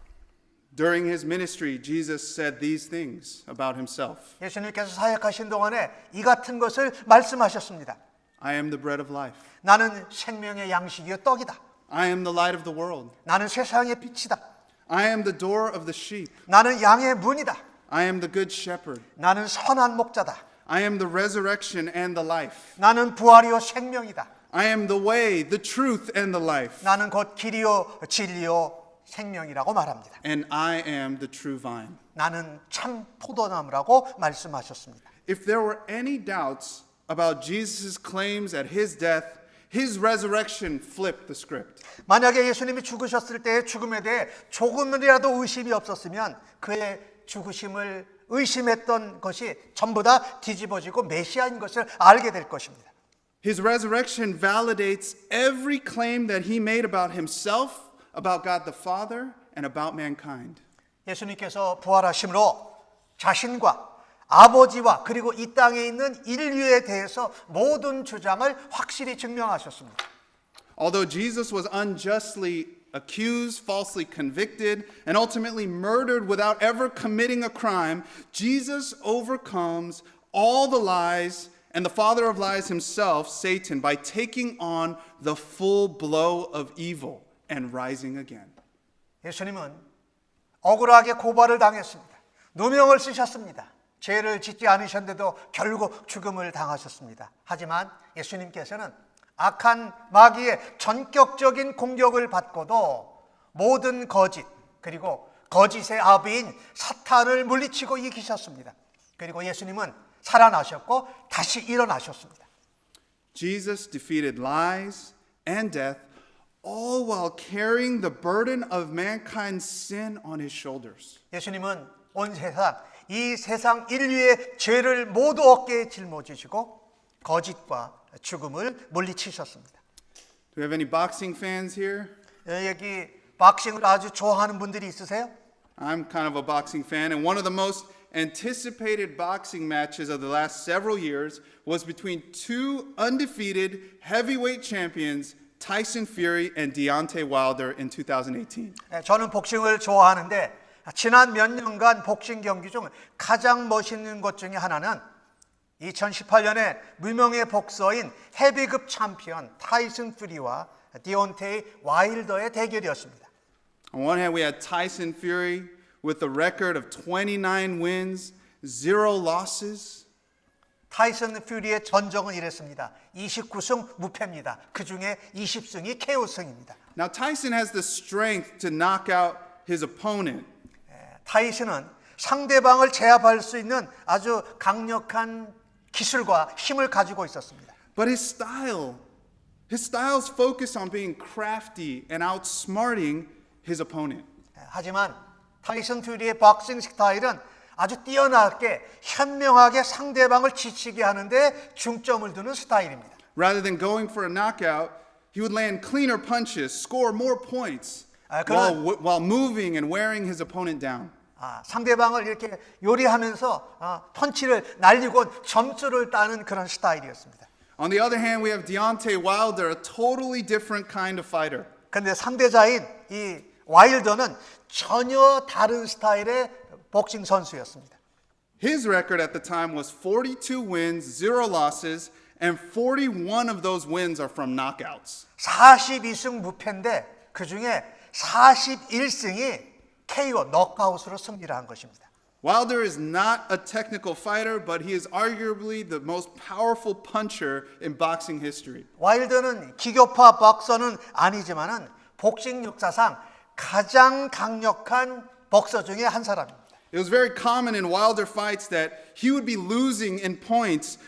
During his ministry, Jesus said these things about himself. 예수님께서 사역하신 동안에 이 같은 것을 말씀하셨습니다. I am the bread of life. 나는 생명의 양식이요 떡이다. I am the light of the world. 나는 세상의 빛이다. I am the door of the sheep. 나는 양의 문이다. I am the good shepherd. 나는 선한 목자다. I am the resurrection and the life. 나는 부활이요 생명이다. I am the way, the truth, and the life. 나는 곧 길이요 진리요 생명이라고 말합니다. And I am the true vine. 나는 참 포도나무라고 말씀하셨습니다. If there were any doubts about Jesus' claims at his death, his resurrection flipped the script. 만약에 예수님이 죽으셨을 때의 죽음에 대해 조금이라도 의심이 없었으면 그의 죽으심을 의심했던 것이 전부 다 뒤집어지고 메시아인 것을 알게 될 것입니다. His resurrection validates every claim that he made about himself, about God the Father, and about mankind. 예수님께서 부활하심으로 자신과 아버지와 그리고 이 땅에 있는 인류에 대해서 모든 주장을 확실히 증명하셨습니다. Although Jesus was unjustly accused, falsely convicted, and ultimately murdered without ever committing a crime, Jesus overcomes all the lies and the father of lies himself, Satan, by taking on the full blow of evil and rising again. 예수님은 억울하게 고발을 당했습니다. 누명을 쓰셨습니다. 죄를 짓지 않으셨는데도 결국 죽음을 당하셨습니다. 하지만 예수님께서는 악한 마귀의 전격적인 공격을 받고도 모든 거짓 그리고 거짓의 아비인 사탄을 물리치고 이기셨습니다. 그리고 예수님은 살아나셨고 다시 일어나셨습니다. Jesus defeated lies and death, all while carrying the burden of mankind's sin on his shoulders. 예수님은 온 세상, 이 세상 인류의 죄를 모두 어깨에 짊어지시고 거짓과 죽음을 물리치셨습니다. Do we have any boxing fans here? 여기 박싱을 아주 좋아하는 분들이 있으세요? I'm kind of a boxing fan, and one of the most anticipated boxing matches of the last several years was between two undefeated heavyweight champions, Tyson Fury and Deontay Wilder in 2018. 저는 복싱을 좋아하는데 지난 몇 년간 복싱 경기 중 가장 멋있는 것 중에 하나는 2018년에 무명의 복서인 헤비급 챔피언 타이슨 퓨리와 디온테이 와일더의 대결이었습니다. On one hand, we had Tyson Fury with a record of 29 wins, 0 losses. 타이슨 퓨리의 전적은 이랬습니다. 29승 무패입니다. 그 중에 20승이 KO승입니다. Now, Tyson has the strength to knock out his opponent. 타이슨은 상대방을 제압할 수 있는 아주 강력한 기술과 힘을 가지고 있었습니다. But his style's focus on being crafty and outsmarting his opponent. 하지만 타이슨 퓨리의 복싱 스타일은 아주 뛰어나게 현명하게 상대방을 지치게 하는데 중점을 두는 스타일입니다. Rather than going for a knockout, he would land cleaner punches, score more points, while moving and wearing his opponent down. 상대방을 이렇게 요리하면서 펀치를 날리고 점수를 따는 그런 스타일이었습니다. On the other hand, we have Deontay Wilder, a totally different kind of fighter. 그런데 상대자인 이 와일더는 전혀 다른 스타일의 복싱 선수였습니다. His record at the time was 42 wins, 0 losses, and 41 of those wins are from knockouts. 42승 무패인데 그 중에 41승이 KO, 넉아웃으로 승리를 한 것입니다. Wilder is not a technical fighter, but he is arguably the most powerful puncher in boxing history. 와일더는 기교파 박서는 아니지만은 복싱 역사상 가장 강력한 복서 중에 한 사람입니다. It was very common in Wilder fights that he would be losing in points,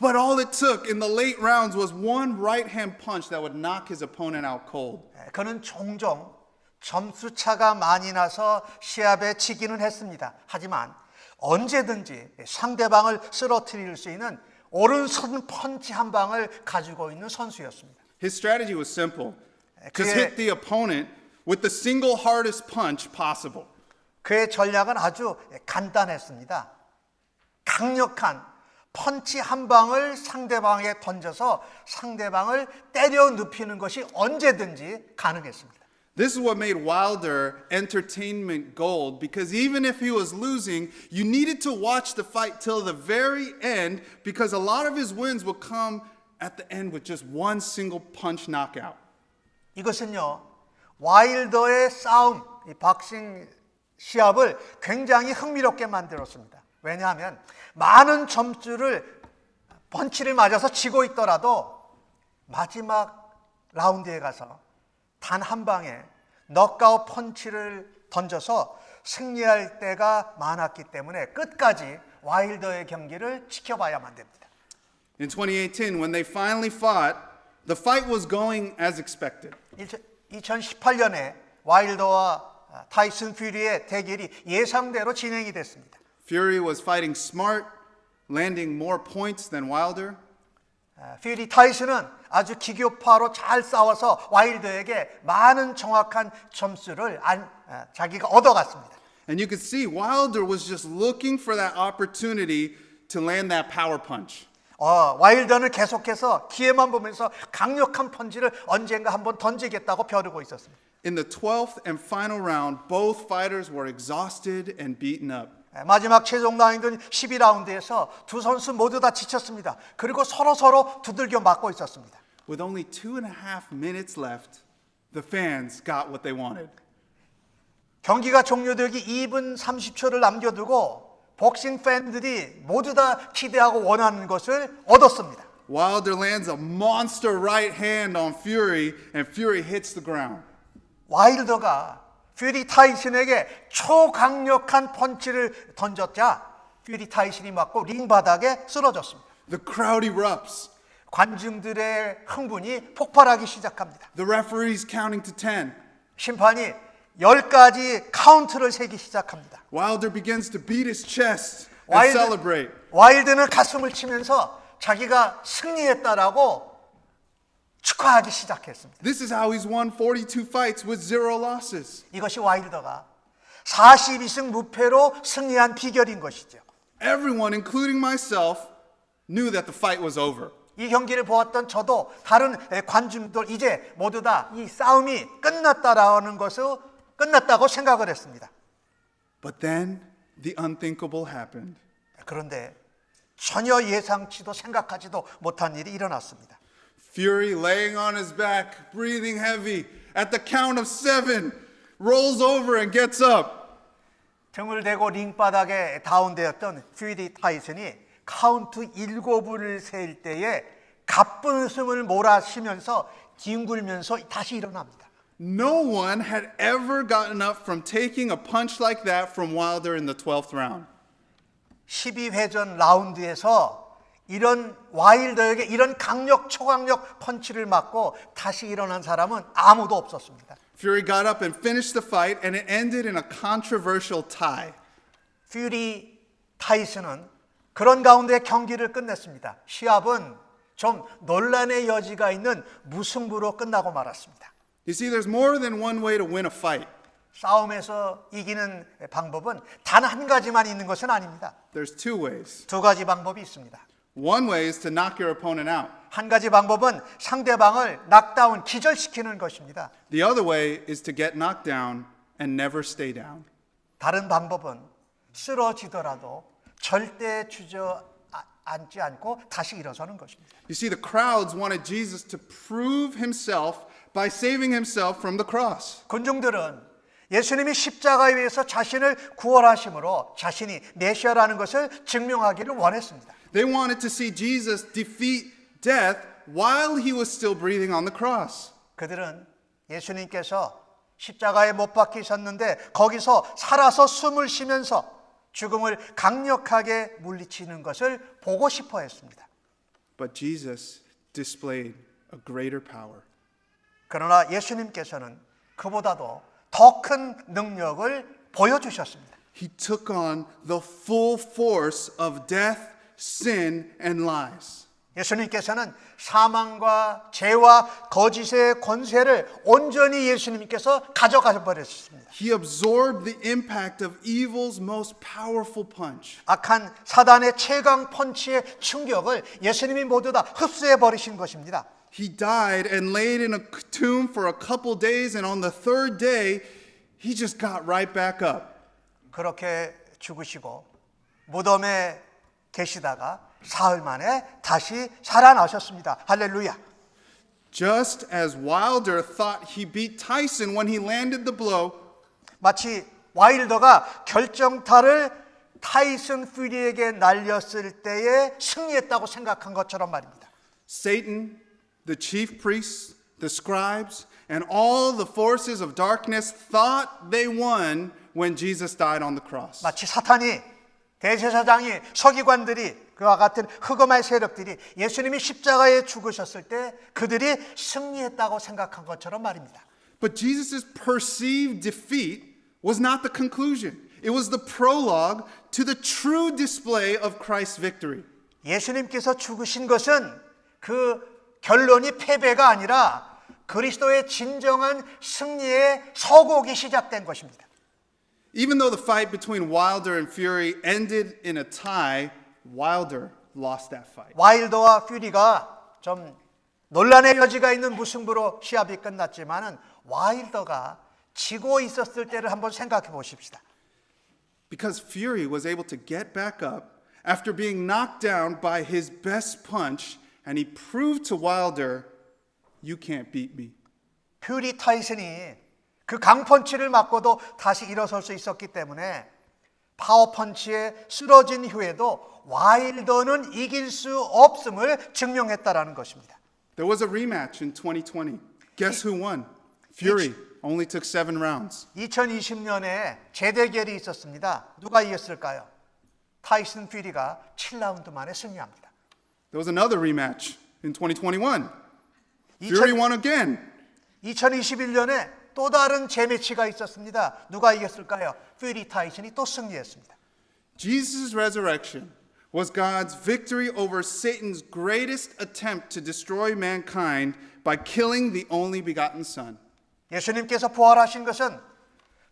but all it took in the late rounds was one right-hand punch that would knock his opponent out cold. 그는 종종 점수 차가 많이 나서 시합에 지기는 했습니다. 하지만 언제든지 상대방을 쓰러뜨릴 수 있는 오른손 펀치 한 방을 가지고 있는 선수였습니다. His strategy was simple. Just hit the opponent with the single hardest punch possible. 그의 전략은 아주 간단했습니다. 강력한 펀치 한 방을 상대방에 던져서 상대방을 때려 눕히는 것이 언제든지 가능했습니다. This is what made Wilder entertainment gold, because even if he was losing, you needed to watch the fight till the very end, because a lot of his wins would come at the end with just one single punch knockout. 이것은요, 와일더의 싸움, 이 박싱 시합을 굉장히 흥미롭게 만들었습니다. 왜냐하면 많은 점수를 펀치를 맞아서 지고 있더라도 마지막 라운드에 가서 단 한 방에 넉아웃 펀치를 던져서 승리할 때가 많았기 때문에 끝까지 와일더의 경기를 지켜봐야만 됩니다. In 2018, when they finally fought, the fight was going as expected. 2018년에 와일더와 타이슨 퓨리의 대결이 예상대로 진행이 됐습니다. Fury was fighting smart, landing more points than Wilder. 퓨리 타이슨은 아주 기교파로 잘 싸워서 와일더에게 많은 정확한 점수를 자기가 얻어갔습니다. And you could see Wilder was just looking for that opportunity to land that power punch. 와일더는 계속해서 기회만 보면서 강력한 펀치를 언젠가 한번 던지겠다고 벼르고 있었습니다. In the 12th and final round, both fighters were exhausted and beaten up. 마지막 최종 라운드 12라운드에서 두 선수 모두 다 지쳤습니다. 그리고 서로 두들겨 맞고 있었습니다. With only 2.5 minutes left, the fans got what they wanted. 경기가 종료되기 2분 30초를 남겨두고 복싱 팬들이 모두 다 기대하고 원하는 것을 얻었습니다. Wilder lands a monster right hand on Fury, and Fury hits the ground. 와일더가 퓨리 타이슨에게 초강력한 펀치를 던졌자 퓨리 타이슨이 맞고 링 바닥에 쓰러졌습니다. The crowd erupts. 관중들의 흥분이 폭발하기 시작합니다. The referee's counting to 10. 심판이 10가지 카운트를 세기 시작합니다. Wilder begins to beat his chest and celebrate. 와일드는 가슴을 치면서 자기가 승리했다라고 축하하기 시작했습니다. This is how he's won 42 fights with 0 losses. 이것이 와일드가 42승 무패로 승리한 비결인 것이죠. Everyone, including myself, knew that the fight was over. 이 경기를 보았던 저도 다른 관중들 이제 모두 다 이 싸움이 끝났다고 생각을 했습니다. But then the unthinkable happened. 그런데 전혀 예상치도 생각하지도 못한 일이 일어났습니다. Fury laying on his back, breathing heavy, at the count of 7, rolls over and gets up. 등을 대고 링바닥에 다운되었던 퓨리 타이슨이 카운트 7을 셀 때에 가쁜 숨을 몰아쉬면서 뒹굴면서 다시 일어납니다. No one had ever gotten up from taking a punch like that from Wilder in the 12th round. 12회전 라운드에서 이런 와일더에게 이런 초강력 펀치를 맞고 다시 일어난 사람은 아무도 없었습니다. Fury got up and finished the fight, and it ended in a controversial tie. 퓨리 타이슨은 그런 가운데 경기를 끝냈습니다. 시합은 좀 논란의 여지가 있는 무승부로 끝나고 말았습니다. You see, there's more than one way to win a fight. 싸움에서 이기는 방법은 단 한 가지만 있는 것은 아닙니다. There's 2 ways. 2가지 방법이 있습니다. One way is to knock your opponent out. 한 가지 방법은 상대방을 낙다운, 기절시키는 것입니다. The other way is to get knocked down and never stay down. 다른 방법은 쓰러지더라도 절대 주저앉지 않고 다시 일어서는 것입니다. You see, the crowds wanted Jesus to prove himself by saving himself from the cross. 군중들은 예수님이 십자가에 의해서 자신을 구원하심으로 자신이 메시아라는 것을 증명하기를 원했습니다. They wanted to see Jesus defeat death while he was still breathing on the cross. 그들은 예수님께서 십자가에 못 박히셨는데 거기서 살아서 숨을 쉬면서 죽음을 강력하게 물리치는 것을 보고 싶어 했습니다. But Jesus displayed a greater power. 그러나 예수님께서는 그보다도 더 큰 능력을 보여주셨습니다. He took on the full force of death, sin, and lies. 예수님께서는 사망과 죄와 거짓의 권세를 온전히 예수님께서 가져가 버렸습니다. He absorbed the impact of evil's most powerful punch. 악한 사단의 최강 펀치의 충격을 예수님이 모두 다 흡수해 버리신 것입니다. He died and laid in a tomb for a couple days, and on the 3rd day, he just got right back up. 그렇게 죽으시고 무덤에 계시다가 사흘 만에 다시 살아나셨습니다. 할렐루야. Just as Wilder thought he beat Tyson when he landed the blow, 마치 와일더가 결정타를 타이슨 퓨리에게 날렸을 때에 승리했다고 생각한 것처럼 말입니다. Satan, the chief priests, the scribes, and all the forces of darkness thought they won when Jesus died on the cross. 마치 사탄이, 대제사장이, 서기관들이, 그와 같은 흑암의 세력들이 예수님이 십자가에 죽으셨을 때 그들이 승리했다고 생각한 것처럼 말입니다. But Jesus' perceived defeat was not the conclusion. It was the prologue to the true display of Christ's victory. 예수님께서 죽으신 것은 그 결론이 패배가 아니라 그리스도의 진정한 승리의 서곡이 시작된 것입니다. Even though the fight between Wilder and Fury ended in a tie, Wilder lost that fight. 와일더와 퓨리가 좀 논란의 여지가 있는 무승부로 시합이 끝났지만은 와일더가 지고 있었을 때를 한번 생각해 보십시다. Because Fury was able to get back up after being knocked down by his best punch, and he proved to Wilder, you can't beat me. 퓨리 타이슨이 그 강펀치를 맞고도 다시 일어설 수 있었기 때문에 파워펀치에 쓰러진 후에도 와일더는 이길 수 없음을 증명했다라는 것입니다. There was a rematch in 2020. Guess who won? Fury only took 7 rounds. 2020년에 재대결이 있었습니다. 누가 이겼을까요? 타이슨 퓨리가 7라운드 만에 승리합니다. There was another rematch in 2021. Fury won again. 2021년에 또 다른 재매치가 있었습니다. 누가 이겼을까요? 퓨리 타이슨이 또 승리했습니다. Jesus' resurrection was God's victory over Satan's greatest attempt to destroy mankind by killing the only begotten Son. 예수님께서 부활하신 것은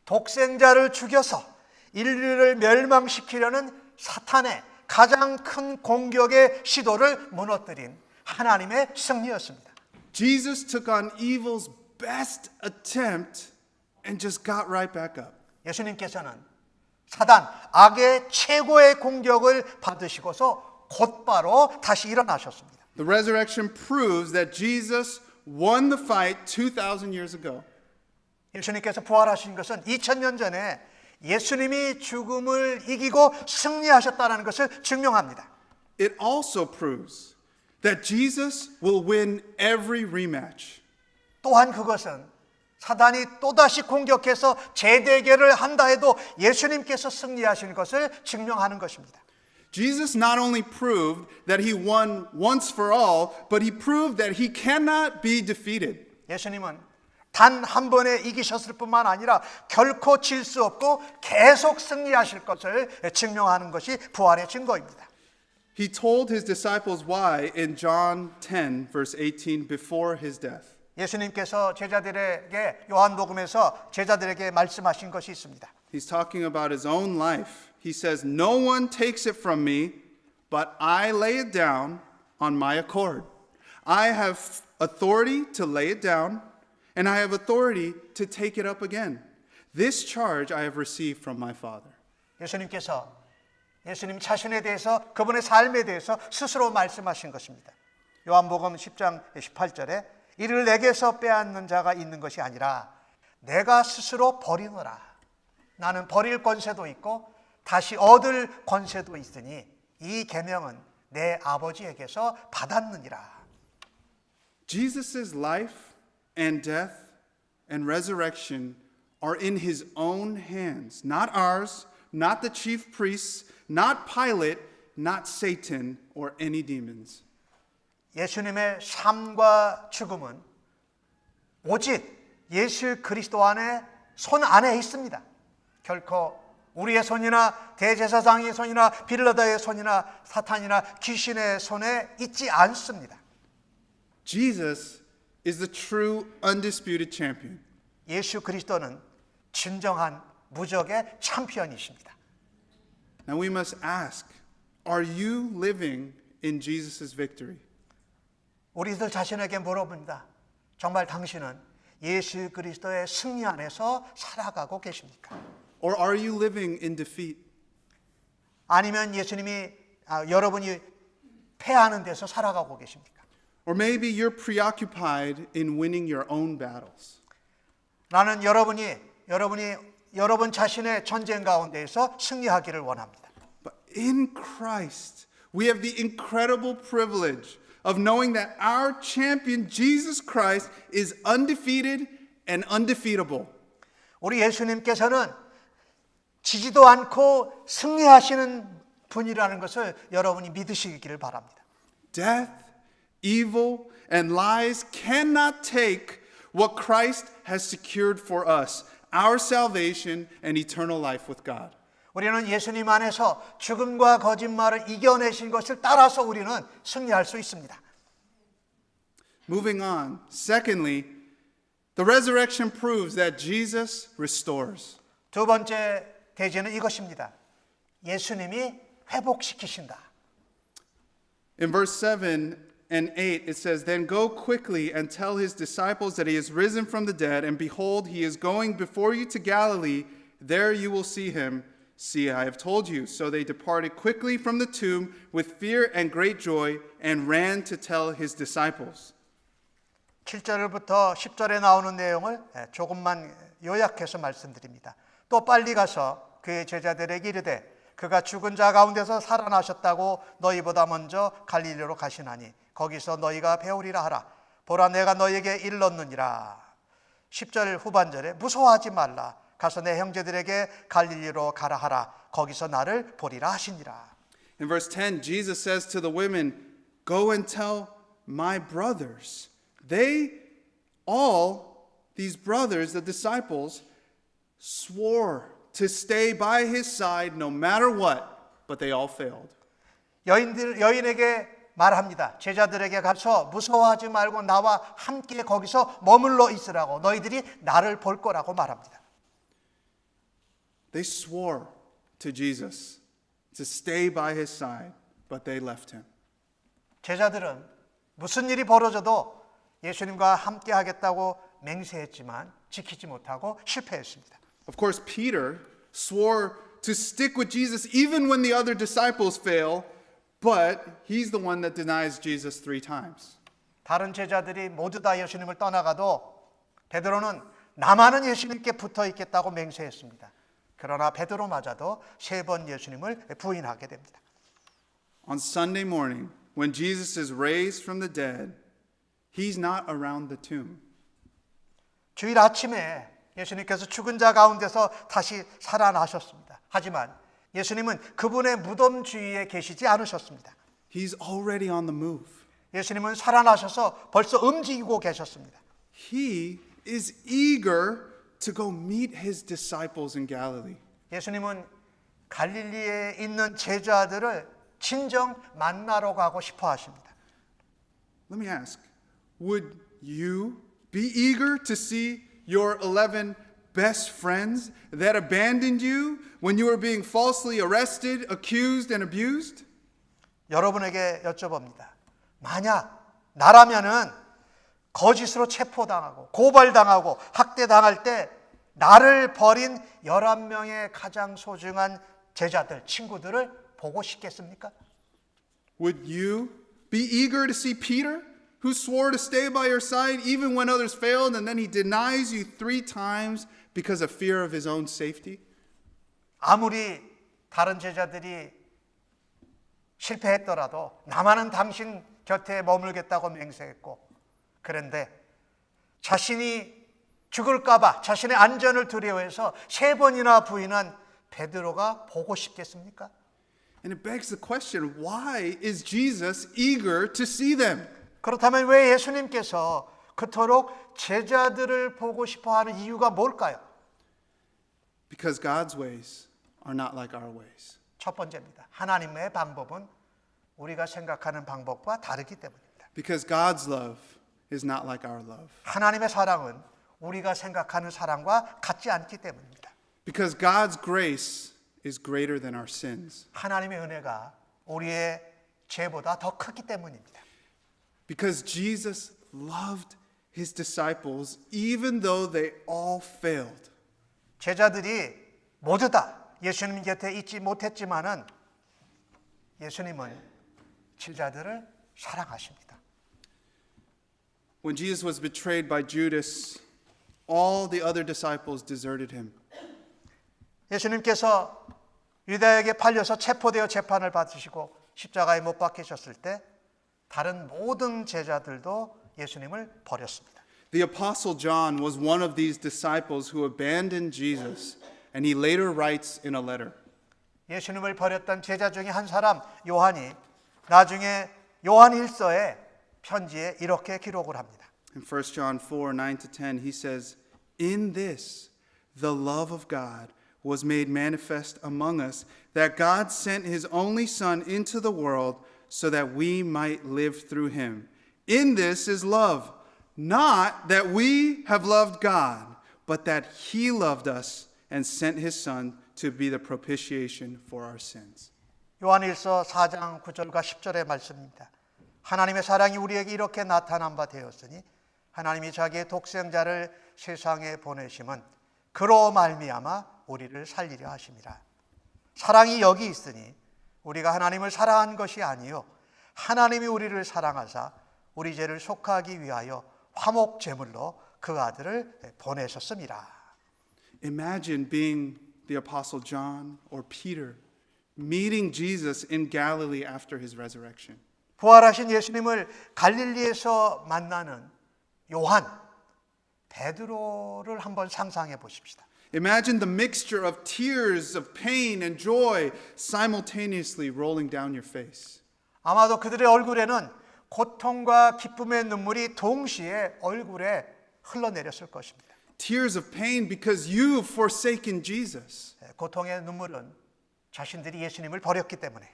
독생자를 죽여서 인류를 멸망시키려는 사탄의 가장 큰 공격의 시도를 무너뜨린 하나님의 승리였습니다. Jesus took on evil's best attempt and just got right back up. 예수님께서는 사단, 악의 최고의 공격을 받으시고서 곧바로 다시 일어나셨습니다. The resurrection proves that Jesus won the fight 2,000 years ago. 예수님께서 부활하신 것은 2000년 전에 예수님이 죽음을 이기고 승리하셨다는 것을 증명합니다. It also proves that Jesus will win every rematch. 또한 그것은 사단이 또다시 공격해서 재대결을 한다 해도 예수님께서 승리하신 것을 증명하는 것입니다. Jesus not only proved that he won once for all, but he proved that he cannot be defeated. 예수님은 단 한 번에 이기셨을 뿐만 아니라 결코 질 수 없고 계속 승리하실 것을 증명하는 것이 부활의 증거입니다. He told his disciples why in John 10, verse 18, before his death. 예수님께서 제자들에게 요한복음에서 제자들에게 말씀하신 것이 있습니다. He's talking about his own life. He says, "No one takes it from me, but I lay it down on my accord. I have authority to lay it down, and I have authority to take it up again. This charge I have received from my Father." 예수님께서 예수님 자신에 대해서 그분의 삶에 대해서 스스로 말씀하신 것입니다. 요한복음 10장 18절에 이를 내게서 빼앗는 자가 있는 것이 아니라 내가 스스로 버리노라. 나는 버릴 권세도 있고 다시 얻을 권세도 있으니 이 계명은 내 아버지에게서 받았느니라. Jesus' life and death and resurrection are in his own hands, not ours, not the chief priests, not Pilate, not Satan or any demons. 예수님의 삶과 죽음은 오직 예수 그리스도 안에 손 안에 있습니다. 결코 우리의 손이나 대제사장의 손이나 빌라다의 손이나 사탄이나 귀신의 손에 있지 않습니다. Jesus is the true undisputed champion. 예수 그리스도는 진정한 무적의 챔피언이십니다. Now we must ask, are you living in Jesus' victory? 우리들 자신에게 물어봅니다. 정말 당신은 예수 그리스도의 승리 안에서 살아가고 계십니까? Or are you living in defeat? 아니면 여러분이 패하는 데서 살아가고 계십니까? Or maybe you're preoccupied in winning your own battles. 나는 여러분 자신의 전쟁 가운데에서 승리하기를 원합니다. But in Christ, we have the incredible privilege of knowing that our champion, Jesus Christ, is undefeated and undefeatable. 우리 예수님께서는 지지도 않고 승리하시는 분이라는 것을 여러분이 믿으시기를 바랍니다. Death, evil, and lies cannot take what Christ has secured for us, our salvation and eternal life with God. 우리는 예수님 안에서 죽음과 거짓말을 이겨내신 것을 따라서 우리는 승리할 수 있습니다. Moving on. Secondly, the resurrection proves that Jesus restores. 두 번째 대제는 이것입니다. 예수님이 회복시키신다. In verse 7 and 8, it says, Then go quickly and tell his disciples that he is risen from the dead, and behold, he is going before you to Galilee. There you will see him. See, I have told you. So they departed quickly from the tomb with fear and great joy, and ran to tell his disciples. 7절부터 10절에 나오는 내용을 조금만 요약해서 말씀드립니다. 또 빨리 가서 그의 제자들에게 이르되 그가 죽은 자 가운데서 살아나셨다고 너희보다 먼저 갈릴리로 가시나니 거기서 너희가 배우리라 하라. 보라 내가 너희에게 일렀느니라. 10절 후반절에 무서워하지 말라. 가서 내 형제들에게 갈릴리로 가라 하라. 거기서 나를 보리라 하시니라. In verse 10, Jesus says to the women, Go and tell my brothers. These brothers, the disciples, swore to stay by his side no matter what, but they all failed. 여인에게 말합니다. 제자들에게 가서 무서워하지 말고 나와 함께 거기서 머물러 있으라고. 너희들이 나를 볼 거라고 말합니다. They swore to Jesus to stay by his side, but they left him. 제자들은 무슨 일이 벌어져도 예수님과 함께 하겠다고 맹세했지만 지키지 못하고 실패했습니다. Of course, Peter swore to stick with Jesus even when the other disciples fail, but he's the one that denies Jesus 3 times. 다른 제자들이 모두 다 예수님을 떠나가도 베드로는 나만은 예수님께 붙어 있겠다고 맹세했습니다. 그러나 베드로마저도 3번 예수님을 부인하게 됩니다. On Sunday morning, when Jesus is raised from the dead, he's not around the tomb. 주일 아침에 예수님께서 죽은 자 가운데서 다시 살아나셨습니다. 하지만 예수님은 그분의 무덤 주위에 계시지 않으셨습니다. He's already on the move. 예수님은 살아나셔서 벌써 움직이고 계셨습니다. He is eager to go meet his disciples in Galilee. 예수님은 갈릴리에 있는 제자들을 친정 만나러 가고 싶어 하십니다. Let me ask, would you be eager to see your 11 best friends that abandoned you when you were being falsely arrested, accused, and abused? 여러분에게 여쭤봅니다. 만약 나라면은 거짓으로 체포당하고 고발당하고 학대당할 때 나를 버린 11명의 가장 소중한 제자들, 친구들을 보고 싶겠습니까? Would you be eager to see Peter, who swore to stay by your side even when others failed, and then he denies you 3 times because of fear of his own safety? 아무리 다른 제자들이 실패했더라도 나만은 당신 곁에 머물겠다고 맹세했고, 그런데 자신이 죽을까봐 자신의 안전을 두려워해서 3번이나 부인한 베드로가 보고 싶겠습니까? And it begs the question, why is Jesus eager to see them? 그렇다면 왜 예수님께서 그토록 제자들을 보고 싶어하는 이유가 뭘까요? Because God's ways are not like our ways. 첫 번째입니다. 하나님의 방법은 우리가 생각하는 방법과 다르기 때문입니다. Because God's love is not like our love. 하나님의 사랑은 우리가 생각하는 사랑과 같지 않기 때문입니다. Because God's grace is greater than our sins. 하나님의 은혜가 우리의 죄보다 더 크기 때문입니다. Because Jesus loved his disciples even though they all failed. 제자들이 모두 다 예수님 곁에 있지 못했지만은 예수님은 제자들을 사랑하십니다. When Jesus was betrayed by Judas, all the other disciples deserted him. 예수님께서 유다에게 팔려서 체포되어 재판을 받으시고 십자가에 못 박히셨을 때 다른 모든 제자들도 예수님을 버렸습니다. The apostle John was one of these disciples who abandoned Jesus, and he later writes in a letter. 예수님을 버렸던 제자 중에 한 사람 요한이 나중에 요한일서의 편지에 이렇게 기록을 합니다. In 1 John 4:9-10, he says, In this, the love of God was made manifest among us, that God sent his only Son into the world so that we might live through him. In this is love, not that we have loved God, but that he loved us and sent his Son to be the propitiation for our sins. 요한일서 4장 9절과 10절의 말씀입니다. 하나님의 사랑이 우리에게 이렇게 나타난 바 되었으니 하나님이 자기의 독생자를 세상에 보내심은 그로 말미암아 우리를 살리려 하심이라. 사랑이 여기 있으니 우리가 하나님을 사랑한 것이 아니요 하나님이 우리를 사랑하사 우리 죄를 속하기 위하여 화목 제물로 그 아들을 보내셨음이라. Imagine being the Apostle John or Peter meeting Jesus in Galilee after his resurrection. 부활하신 예수님을 갈릴리에서 만나는 요한, 베드로를 한번 상상해 보십시다. Imagine the mixture of tears of pain and joy simultaneously rolling down your face. 아마도 그들의 얼굴에는 고통과 기쁨의 눈물이 동시에 얼굴에 흘러내렸을 것입니다. Tears of pain because you've forsaken Jesus. 고통의 눈물은 자신들이 예수님을 버렸기 때문에,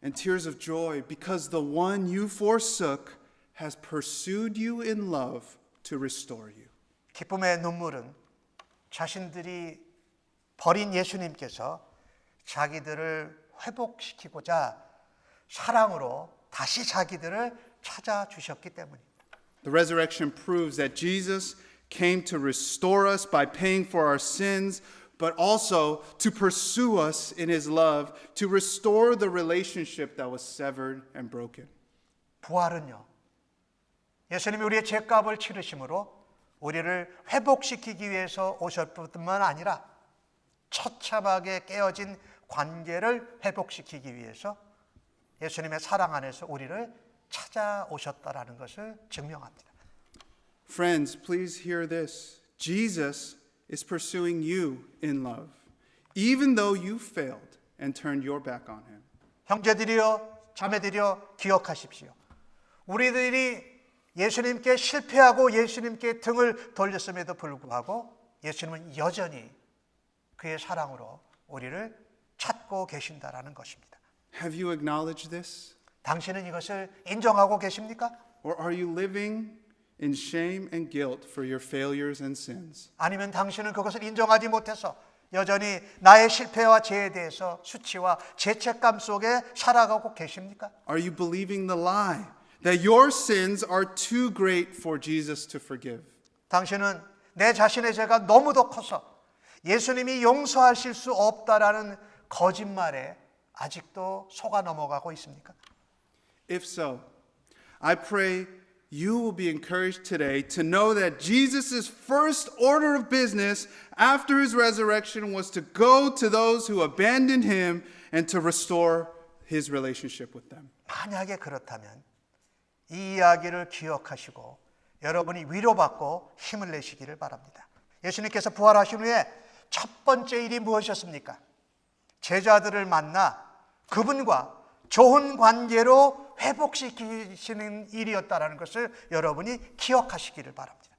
And tears of joy because the one you forsook has pursued you in love to restore you. 기쁨의 눈물은 자신들이 버린 예수님께서 자기들을 회복시키고자 사랑으로 다시 자기들을 찾아주셨기 때문입니다. The resurrection proves that Jesus came to restore us by paying for our sins, but also to pursue us in his love, to restore the relationship that was severed and broken. 부활은요, 예수님이 우리의 죄값을 치르심으로 우리를 회복시키기 위해서 오셨을 뿐만 아니라 처참하게 깨어진 관계를 회복시키기 위해서 예수님의 사랑 안에서 우리를 찾아오셨다라는 것을 증명합니다. Friends, please hear this. Jesus is pursuing you in love, even though you failed and turned your back on him. 형제들이여 자매들이여 기억하십시오. 우리들이 예수님께 실패하고 예수님께 등을 돌렸음에도 불구하고 예수님은 여전히 그의 사랑으로 우리를 찾고 계신다라는 것입니다. Have you acknowledged this? 당신은 이것을 인정하고 계십니까? Or are you living in shame and guilt for your failures and sins? 아니면 당신은 그것을 인정하지 못해서 여전히 나의 실패와 죄에 대해서 수치와 죄책감 속에 살아가고 계십니까? Are you believing the lie that your sins are too great for Jesus to forgive? 당신은 내 자신의 죄가 너무도 커서 예수님이 용서하실 수 없다라는 거짓말에 아직도 속아 넘어가고 있습니까? If so, I pray you will be encouraged today to know that Jesus' first order of business after his resurrection was to go to those who abandoned him and to restore his relationship with them. 만약에 그렇다면 이 이야기를 기억하시고 여러분이 위로받고 힘을 내시기를 바랍니다. 예수님께서 부활하신 후에 첫 번째 일이 무엇이었습니까? 제자들을 만나 그분과 좋은 관계로 회복시키시는 일이었다라는 것을 여러분이 기억하시기를 바랍니다.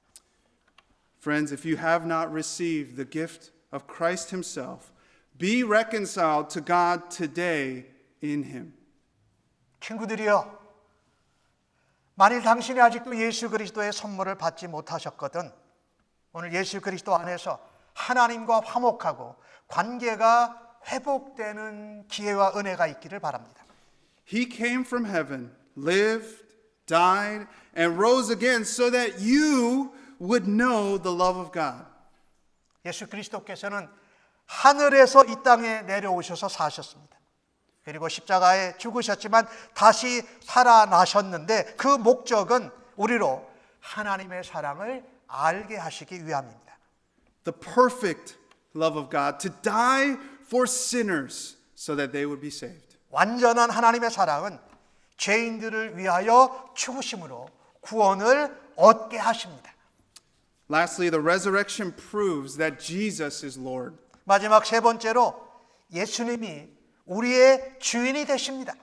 Friends, if you have not received the gift of Christ himself, be reconciled to God today in him. 친구들이여, 만일 당신이 아직도 예수 그리스도의 선물을 받지 못하셨거든 오늘 예수 그리스도 안에서 하나님과 화목하고 관계가 회복되는 기회와 은혜가 있기를 바랍니다. He came from heaven, lived, died, and rose again so that you would know the love of God. 예수 그리스도께서는 하늘에서 이 땅에 내려오셔서 사셨습니다. 그리고 십자가에 죽으셨지만 다시 살아나셨는데 그 목적은 우리로 하나님의 사랑을 알게 하시기 위함입니다. The perfect love of God to die for sinners so that they would be saved. 완전한 하나님의 사랑은 죄인들을 위하여 죽으심으로 구원을 얻게 하십니다. Lastly, the resurrection proves that Jesus is Lord. 마지막 세 번째로 예수님이 우리의 주인이 되십니다.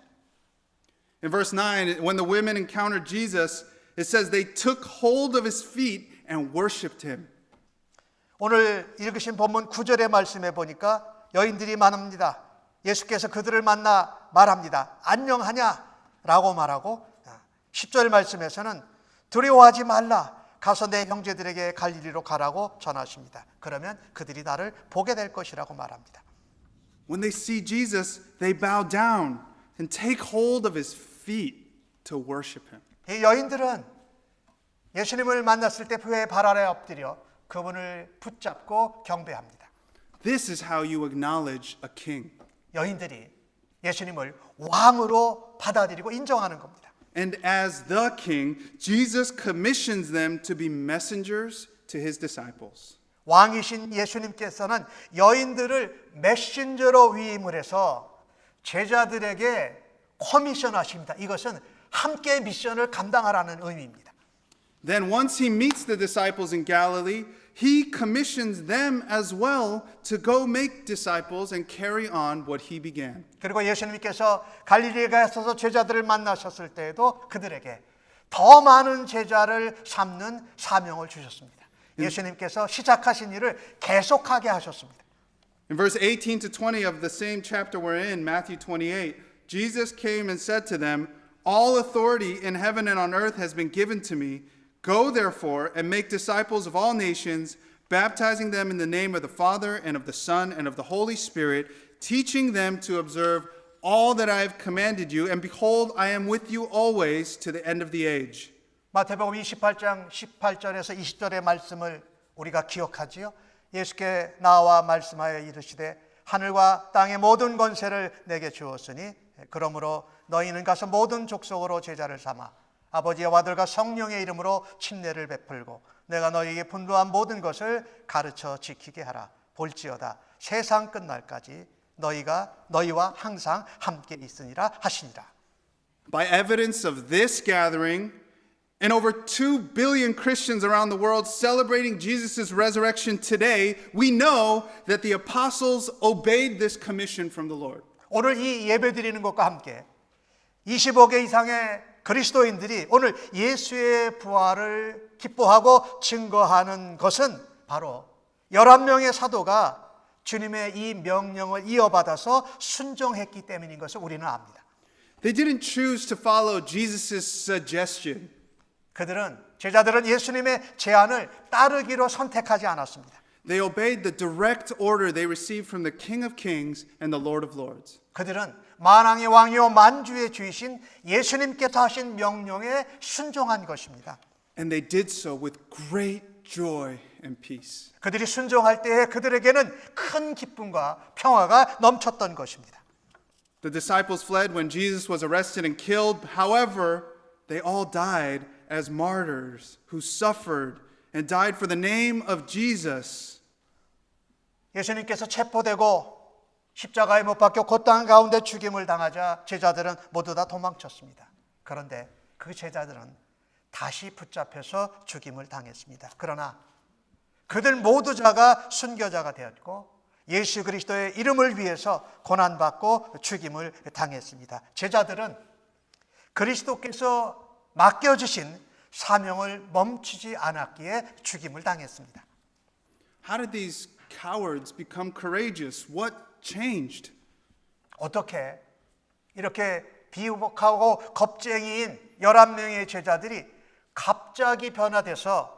In verse 9, when the women encountered Jesus, it says they took hold of his feet and worshiped him. 오늘 읽으신 본문 9절의 말씀에 보니까 여인들이 말합니다. 예수께서 그들을 만나 말합니다. 안녕하냐? 라고 말하고 10절 말씀에서는 두려워하지 말라. 가서 내 형제들에게 갈릴리로 가라고 전하십니다. 그러면 그들이 나를 보게 될 것이라고 말합니다. When they see Jesus, they bow down and take hold of his feet to worship him. 이 여인들은 예수님을 만났을 때 그의 발 아래 엎드려 그분을 붙잡고 경배합니다. This is how you acknowledge a king. 여인들이 예수님을 왕으로 받아들이고 인정하는 겁니다. And as the king, Jesus commissions them to be messengers to his disciples. 왕이신 예수님께서는 여인들을 메신저로 위임을 해서 제자들에게 커미션하십니다. 이것은 함께 미션을 감당하라는 의미입니다. Then once he meets the disciples in Galilee, he commissions them as well to go make disciples and carry on what he began. 그리고 예수님께서 갈릴리에 가셔서 제자들을 만나셨을 때에도 그들에게 더 많은 제자를 삼는 사명을 주셨습니다. 예수님께서 시작하신 일을 계속하게 하셨습니다. In verse 18 to 20 of the same chapter we're in, Matthew 28, Jesus came and said to them, "All authority in heaven and on earth has been given to me. Go therefore and make disciples of all nations, baptizing them in the name of the Father and of the Son and of the Holy Spirit, teaching them to observe all that I have commanded you, and behold, I am with you always to the end of the age." 마태복음 28장 18절에서 20절의 말씀을 우리가 기억하지요. 예수께 나와 말씀하여 이르시되 하늘과 땅의 모든 권세를 내게 주었으니 그러므로 너희는 가서 모든 족속으로 제자를 삼아 아버지와 아들과 성령의 이름으로 침례를 베풀고 내가 너희에게 분부한 모든 것을 가르쳐 지키게 하라. 볼지어다 세상 끝날까지 너희와 항상 함께 있으니라 하시니라. By evidence of this gathering, and over 2 billion Christians around the world celebrating Jesus' resurrection today, we know that the apostles obeyed this commission from the Lord. 오늘 이 예배 드리는 것과 함께 25개 이상의 그리스도인들이 오늘 예수의 부활을 기뻐하고 증거하는 것은 바로 11명의 사도가 주님의 이 명령을 이어받아서 순종했기 때문인 것을 우리는 압니다. They didn't choose to follow Jesus' suggestion. 제자들은 예수님의 제안을 따르기로 선택하지 않았습니다. They obeyed the direct order they received from the King of Kings and the Lord of Lords. 그들은 만왕의 왕이요 만주의 주이신 예수님께서 하신 명령에 순종한 것입니다. And they did so with great joy and peace. 그들이 순종할 때에 그들에게는 큰 기쁨과 평화가 넘쳤던 것입니다. The disciples fled when Jesus was arrested and killed. However, they all died as martyrs who suffered and died for the name of Jesus. 예수님께서 체포되고 십자가에 못 박혀 고통 가운데 죽임을 당하자 제자들은 모두 다 도망쳤습니다. 그런데 그 제자들은 다시 붙잡혀서 죽임을 당했습니다. 그러나 그들 모두가 순교자가 되었고 예수 그리스도의 이름을 위해서 고난받고 죽임을 당했습니다. 제자들은 그리스도께서 맡겨주신 사명을 멈추지 않았기에 죽임을 당했습니다. How did these cowards become courageous? What changed? 어떻게 이렇게 비우복하고 겁쟁이인 11명의 제자들이 갑자기 변화돼서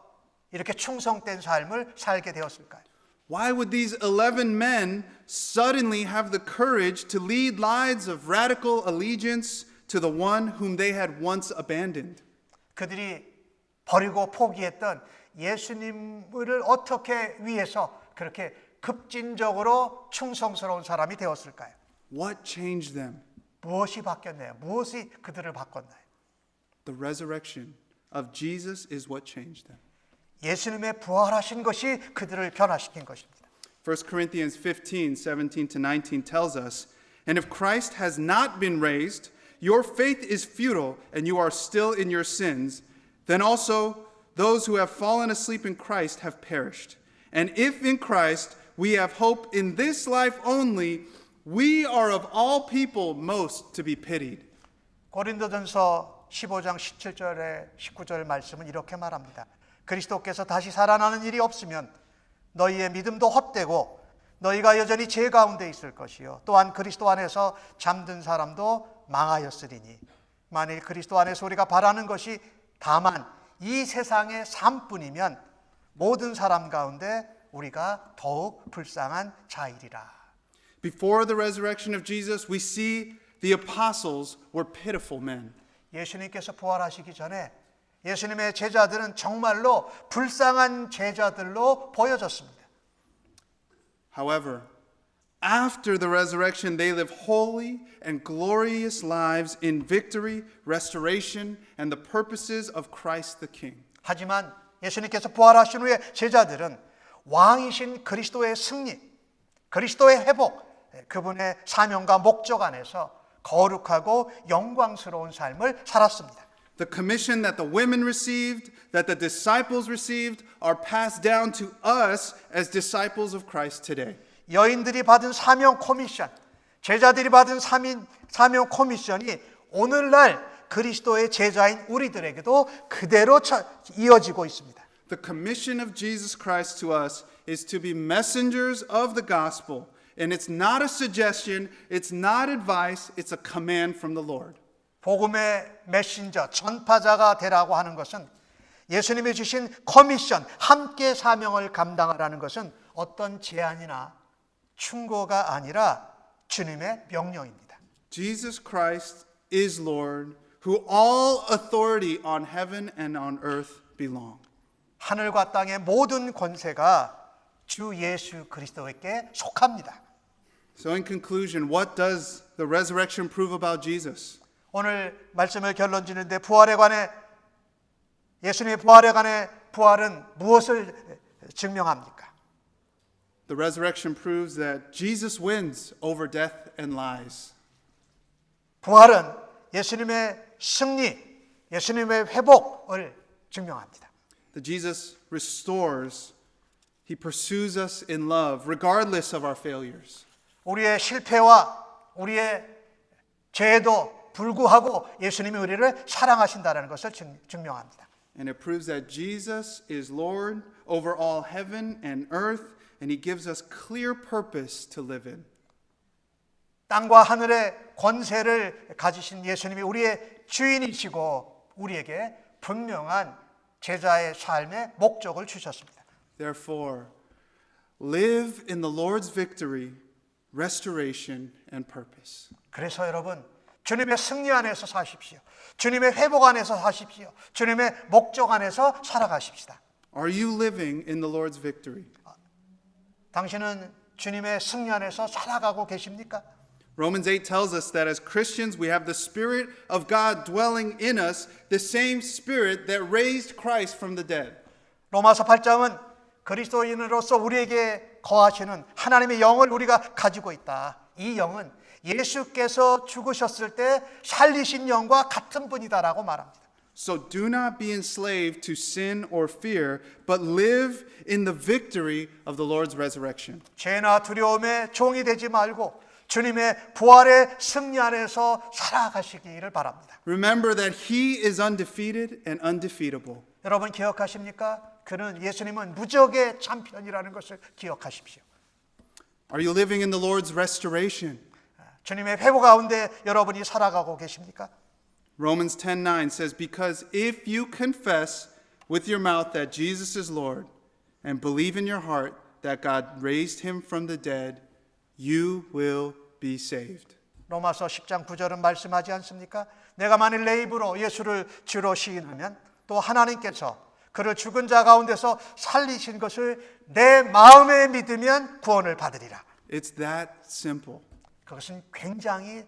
이렇게 충성된 삶을 살게 되었을까요? Why would these 11 men suddenly have the courage to lead lives of radical allegiance to the one whom they had once abandoned? 그들이 버리고 포기했던 예수님을 어떻게 위해서 그렇게 급진적으로 충성스러운 사람이 되었을까요? What changed them? 무엇이 바뀌었나요? 무엇이 그들을 바꿨나요? The resurrection of Jesus is what changed them. 예수님의 부활하신 것이 그들을 변화시킨 것입니다. 1 Corinthians 15, 17 to 19 tells us, "And if Christ has not been raised, your faith is futile and you are still in your sins. Then also those who have fallen asleep in Christ have perished. And if in Christ we have hope in this life only, we are of all people most to be pitied." 고린도전서 15장 17절에 19절 말씀은 이렇게 말합니다. 그리스도께서 다시 살아나는 일이 없으면 너희의 믿음도 헛되고 너희가 여전히 죄 가운데 있을 것이요 또한 그리스도 안에서 잠든 사람도 망하였으리니 만일 그리스도 안에서 우리가 바라는 것이 다만 이 세상의 삶뿐이면 모든 사람 가운데 우리가 더욱 불쌍한 자이리라. Before the resurrection of Jesus, we see the apostles were pitiful men. 예수님께서 부활하시기 전에 예수님의 제자들은 정말로 불쌍한 제자들로 보여졌습니다. However, after the resurrection, they live holy and glorious lives in victory, restoration, and the purposes of Christ the King. 하지만 예수님께서 부활하신 후에 제자들은 왕이신 그리스도의 승리, 그리스도의 회복, 그분의 사명과 목적 안에서 거룩하고 영광스러운 삶을 살았습니다. The commission that the women received, that the disciples received, are passed down to us as disciples of Christ today. 여인들이 받은 사명 코미션, 제자들이 받은 사명 코미션이 오늘날 그리스도의 제자인 우리들에게도 그대로 이어지고 있습니다. The commission of Jesus Christ to us is to be messengers of the gospel. And it's not a suggestion, it's not advice, it's a command from the Lord. 복음의 메신저, 전파자가 되라고 하는 것은 예수님이 주신 커미션, 함께 사명을 감당하라는 것은 어떤 제안이나 충고가 아니라 주님의 명령입니다. Jesus Christ is Lord, who all authority on heaven and on earth belong. 하늘과 땅의 모든 권세가 주 예수 그리스도에게 속합니다. So in conclusion, what does the resurrection prove about Jesus? 오늘 말씀을 결론 짓는데 부활에 관해 예수님의 부활에 관해 부활은 무엇을 증명합니까? The resurrection proves that Jesus wins over death and lies. 부활은 예수님의 승리, 예수님의 회복을 증명합니다. That Jesus restores, He pursues us in love, regardless of our failures. 우리의 실패와 우리의 죄에도 불구하고 예수님이 우리를 사랑하신다는 것을 증명합니다. And it proves that Jesus is Lord over all heaven and earth, and He gives us clear purpose to live in. 땅과 하늘의 권세를 가지신 예수님이 우리의 주인이시고 우리에게 분명한 제자의 삶의 목적을 주셨습니다. Therefore, live in the Lord's victory, restoration, and purpose. 그래서 여러분, 주님의 승리 안에서 사십시오. 주님의 회복 안에서 사십시오. 주님의 목적 안에서 살아가십시다. Are you living in the Lord's victory? 당신은 주님의 승리 안에서 살아가고 계십니까? Romans 8 tells us that as Christians, we have the Spirit of God dwelling in us, the same Spirit that raised Christ from the dead. 로마서 8장은 그리스도인으로서 우리에게 거하시는 하나님의 영을 우리가 가지고 있다. 이 영은 예수께서 죽으셨을 때 살리신 영과 같은 분이다라고 말합니다. So do not be enslaved to sin or fear, but live in the victory of the Lord's resurrection. 죄나 두려움에 종이 되지 말고 주님의 부활의 승리 안에서 살아가시기를 바랍니다. Remember that He is undefeated and undefeatable. 여러분 기억하십니까? 그는 예수님은 무적의 참편이라는 것을 기억하십시오. Are you living in the Lord's restoration? 주님의 회복 가운데 여러분이 살아가고 계십니까? Romans 10:9 says, because if you confess with your mouth that Jesus is Lord and believe in your heart that God raised him from the dead, you will be saved. 로마서 10장 9절은 말씀하지 않습니까? 내가 만일 내 입으로 예수를 주로 시인하면 또 하나님께서 그를 죽은 자 가운데서 살리신 것을 내 마음에 믿으면 구원을 받으리라. It's that simple. 그것은 굉장히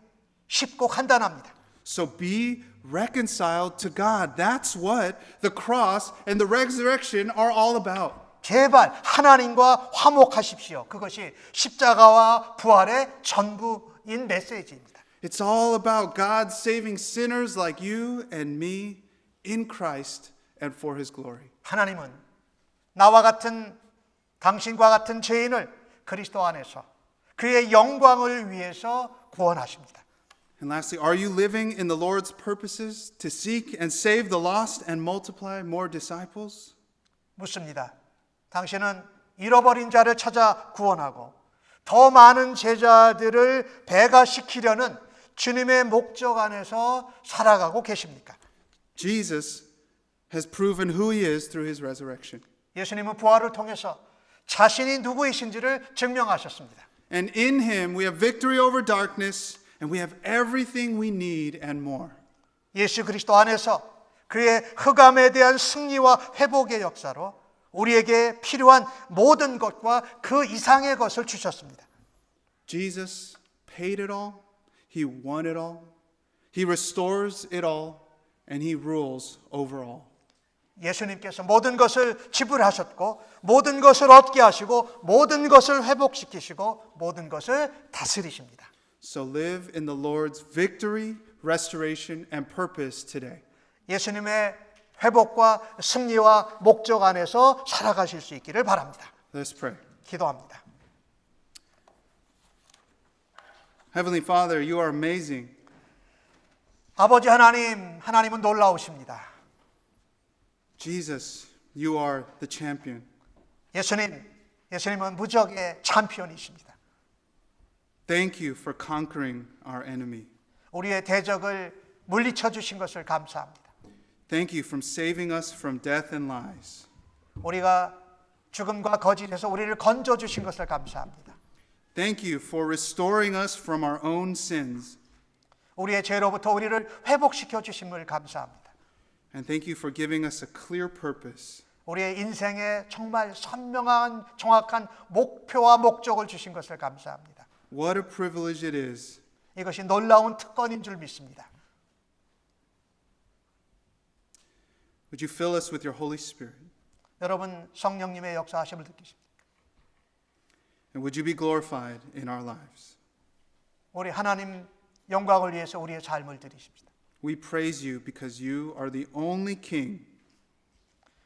쉽고 간단합니다. So be reconciled to God. That's what the cross and the resurrection are all about. 제발 하나님과 화목하십시오. 그것이 십자가와 부활의 전부인 메시지입니다. It's all about God saving sinners like you and me in Christ and for His glory. 하나님은 나와 같은 당신과 같은 죄인을 그리스도 안에서 그의 영광을 위해서 구원하십니다. And lastly, are you living in the Lord's purposes to seek and save the lost and multiply more disciples? 묻습니다. 당신은 잃어버린 자를 찾아 구원하고 더 많은 제자들을 배가시키려는 주님의 목적 안에서 살아가고 계십니까? Jesus has proven who He is through His resurrection. 예수님은 부활을 통해서 자신이 누구이신지를 증명하셨습니다. And in him we have victory over darkness, and we have everything we need and more. 예수 그리스도 안에서 그의 흑암에 대한 승리와 회복의 역사로 우리에게 필요한 모든 것과 그 이상의 것을 주셨습니다. Jesus paid it all. He won it all. He restores it all. And he rules over all. 예수님께서 모든 것을 지불하셨고 모든 것을 얻게 하시고 모든 것을 회복시키시고 모든 것을 다스리십니다. So live in the Lord's victory, restoration, and purpose today. 예수님의 회복과 승리와 목적 안에서 살아가실 수 있기를 바랍니다. Let's pray. 기도합니다. Heavenly Father, you are amazing. 아버지 하나님, 하나님은 놀라우십니다. Jesus, you are the champion. 예수님은 무적의 챔피언이십니다. Thank you for conquering our enemy. 우리의 대적을 물리쳐 주신 것을 감사합니다. Thank you from saving us from death and lies. 우리가 죽음과 거짓에서 우리를 건져 주신 것을 감사합니다. Thank you for restoring us from our own sins. 우리의 죄로부터 우리를 회복시켜 주심을 감사합니다. And thank you for giving us a clear purpose. 우리의 인생에 정말 선명한 정확한 목표와 목적을 주신 것을 감사합니다. What a privilege it is. 이것이 놀라운 특권인 줄 믿습니다. Would you fill us with your Holy Spirit? 여러분 성령님의 역사하심을 느끼십니다. And would you be glorified in our lives? 우리 하나님 영광을 위해서 우리의 삶을 드리십시다. We praise you because you are the only King.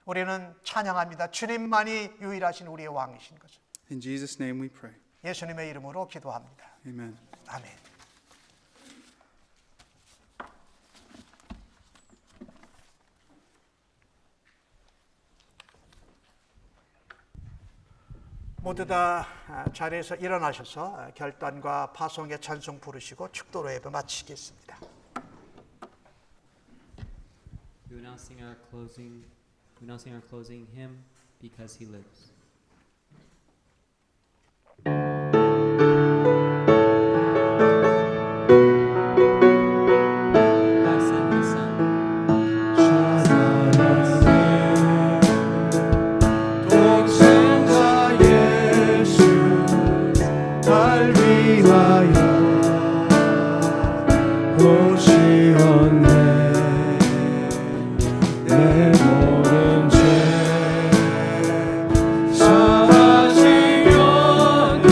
우리는 찬양합니다. 주님만이 유일하신 우리의 왕이신 것을. In Jesus' name we pray. 예수님의 이름으로 기도합니다. Amen. 아멘. 모두 다 자리에서 일어나셔서 결단과 파송의 찬송 부르시고 축도로 예배 마치겠습니다. We will now sing our closing hymn, Because He Lives. God sent His Son. 동생자 예수 날 위하여 오시었네. 내 모든 죄 사하시려고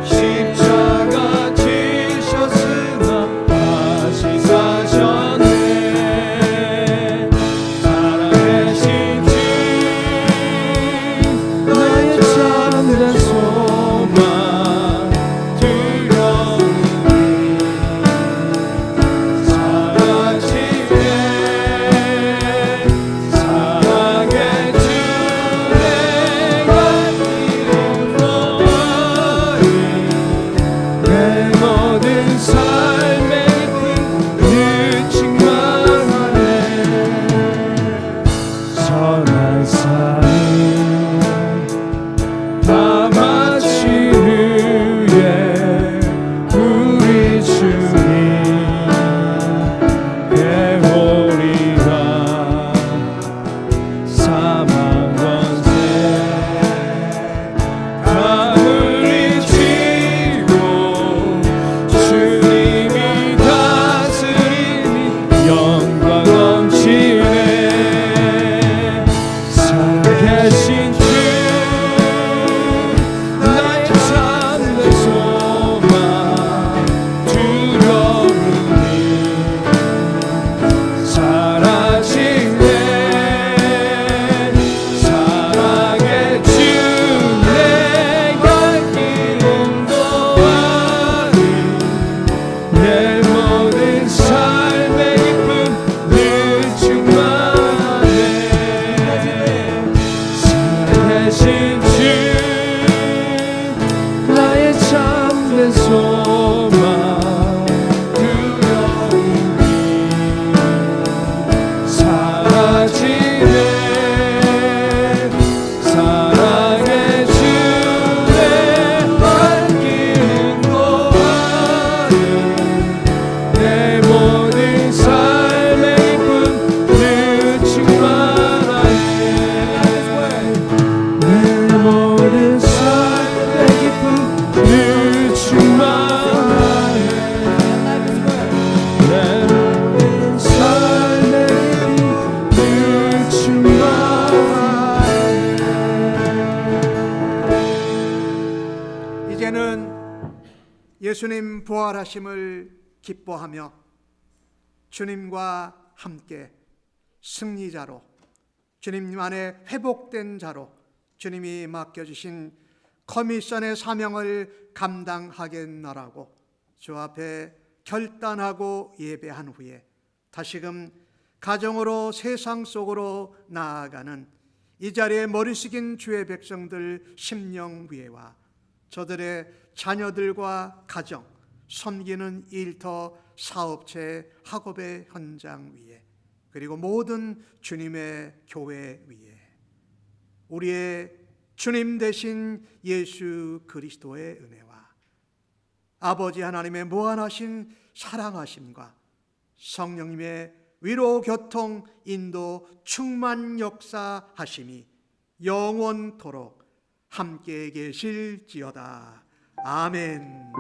십자가 지셨으나 다시 사셨네. 살아계신 주 나의 참된 소망 두려움이 사라지네. 사랑의 주 내가 이루어버린 내 모든 삶의 그 충만하네. 선한 삶 다 마친 후에 우리 주님 배우리라. 사망 권세 다 물리치고 주님이 다스리니 영광 넘치네. 살아계신 주 나의 참된 소망 두려움이 사라지네. 사랑의 주 내가 기름도하니 내 모든 삶의 기쁨 늘 충만해. 살아계신 주 나의 참된 소망 두려움이 사라지네. 사랑의 주 내가 예수님 부활하심을 기뻐하며 주님과 함께 승리자로, 주님 안에 회복된 자로 주님이 맡겨주신 커미션의 사명을 감당하겠노라고 주 앞에 결단하고 예배한 후에 다시금 가정으로 세상 속으로 나아가는 이 자리에 머리 숙인 주의 백성들 심령위에와 저들의 자녀들과 가정, 섬기는 일터, 사업체, 학업의 현장 위에, 그리고 모든 주님의 교회 위에 우리의 주님 되신 예수 그리스도의 은혜와 아버지 하나님의 무한하신 사랑하심과 성령님의 위로, 교통, 인도, 충만 역사하심이 영원토록 함께 계실지어다. 아멘.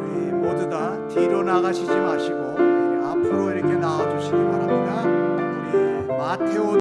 우리 모두 다 뒤로 나가시지 마시고 앞으로 이렇게 나와주시기 바랍니다. 우리 마테오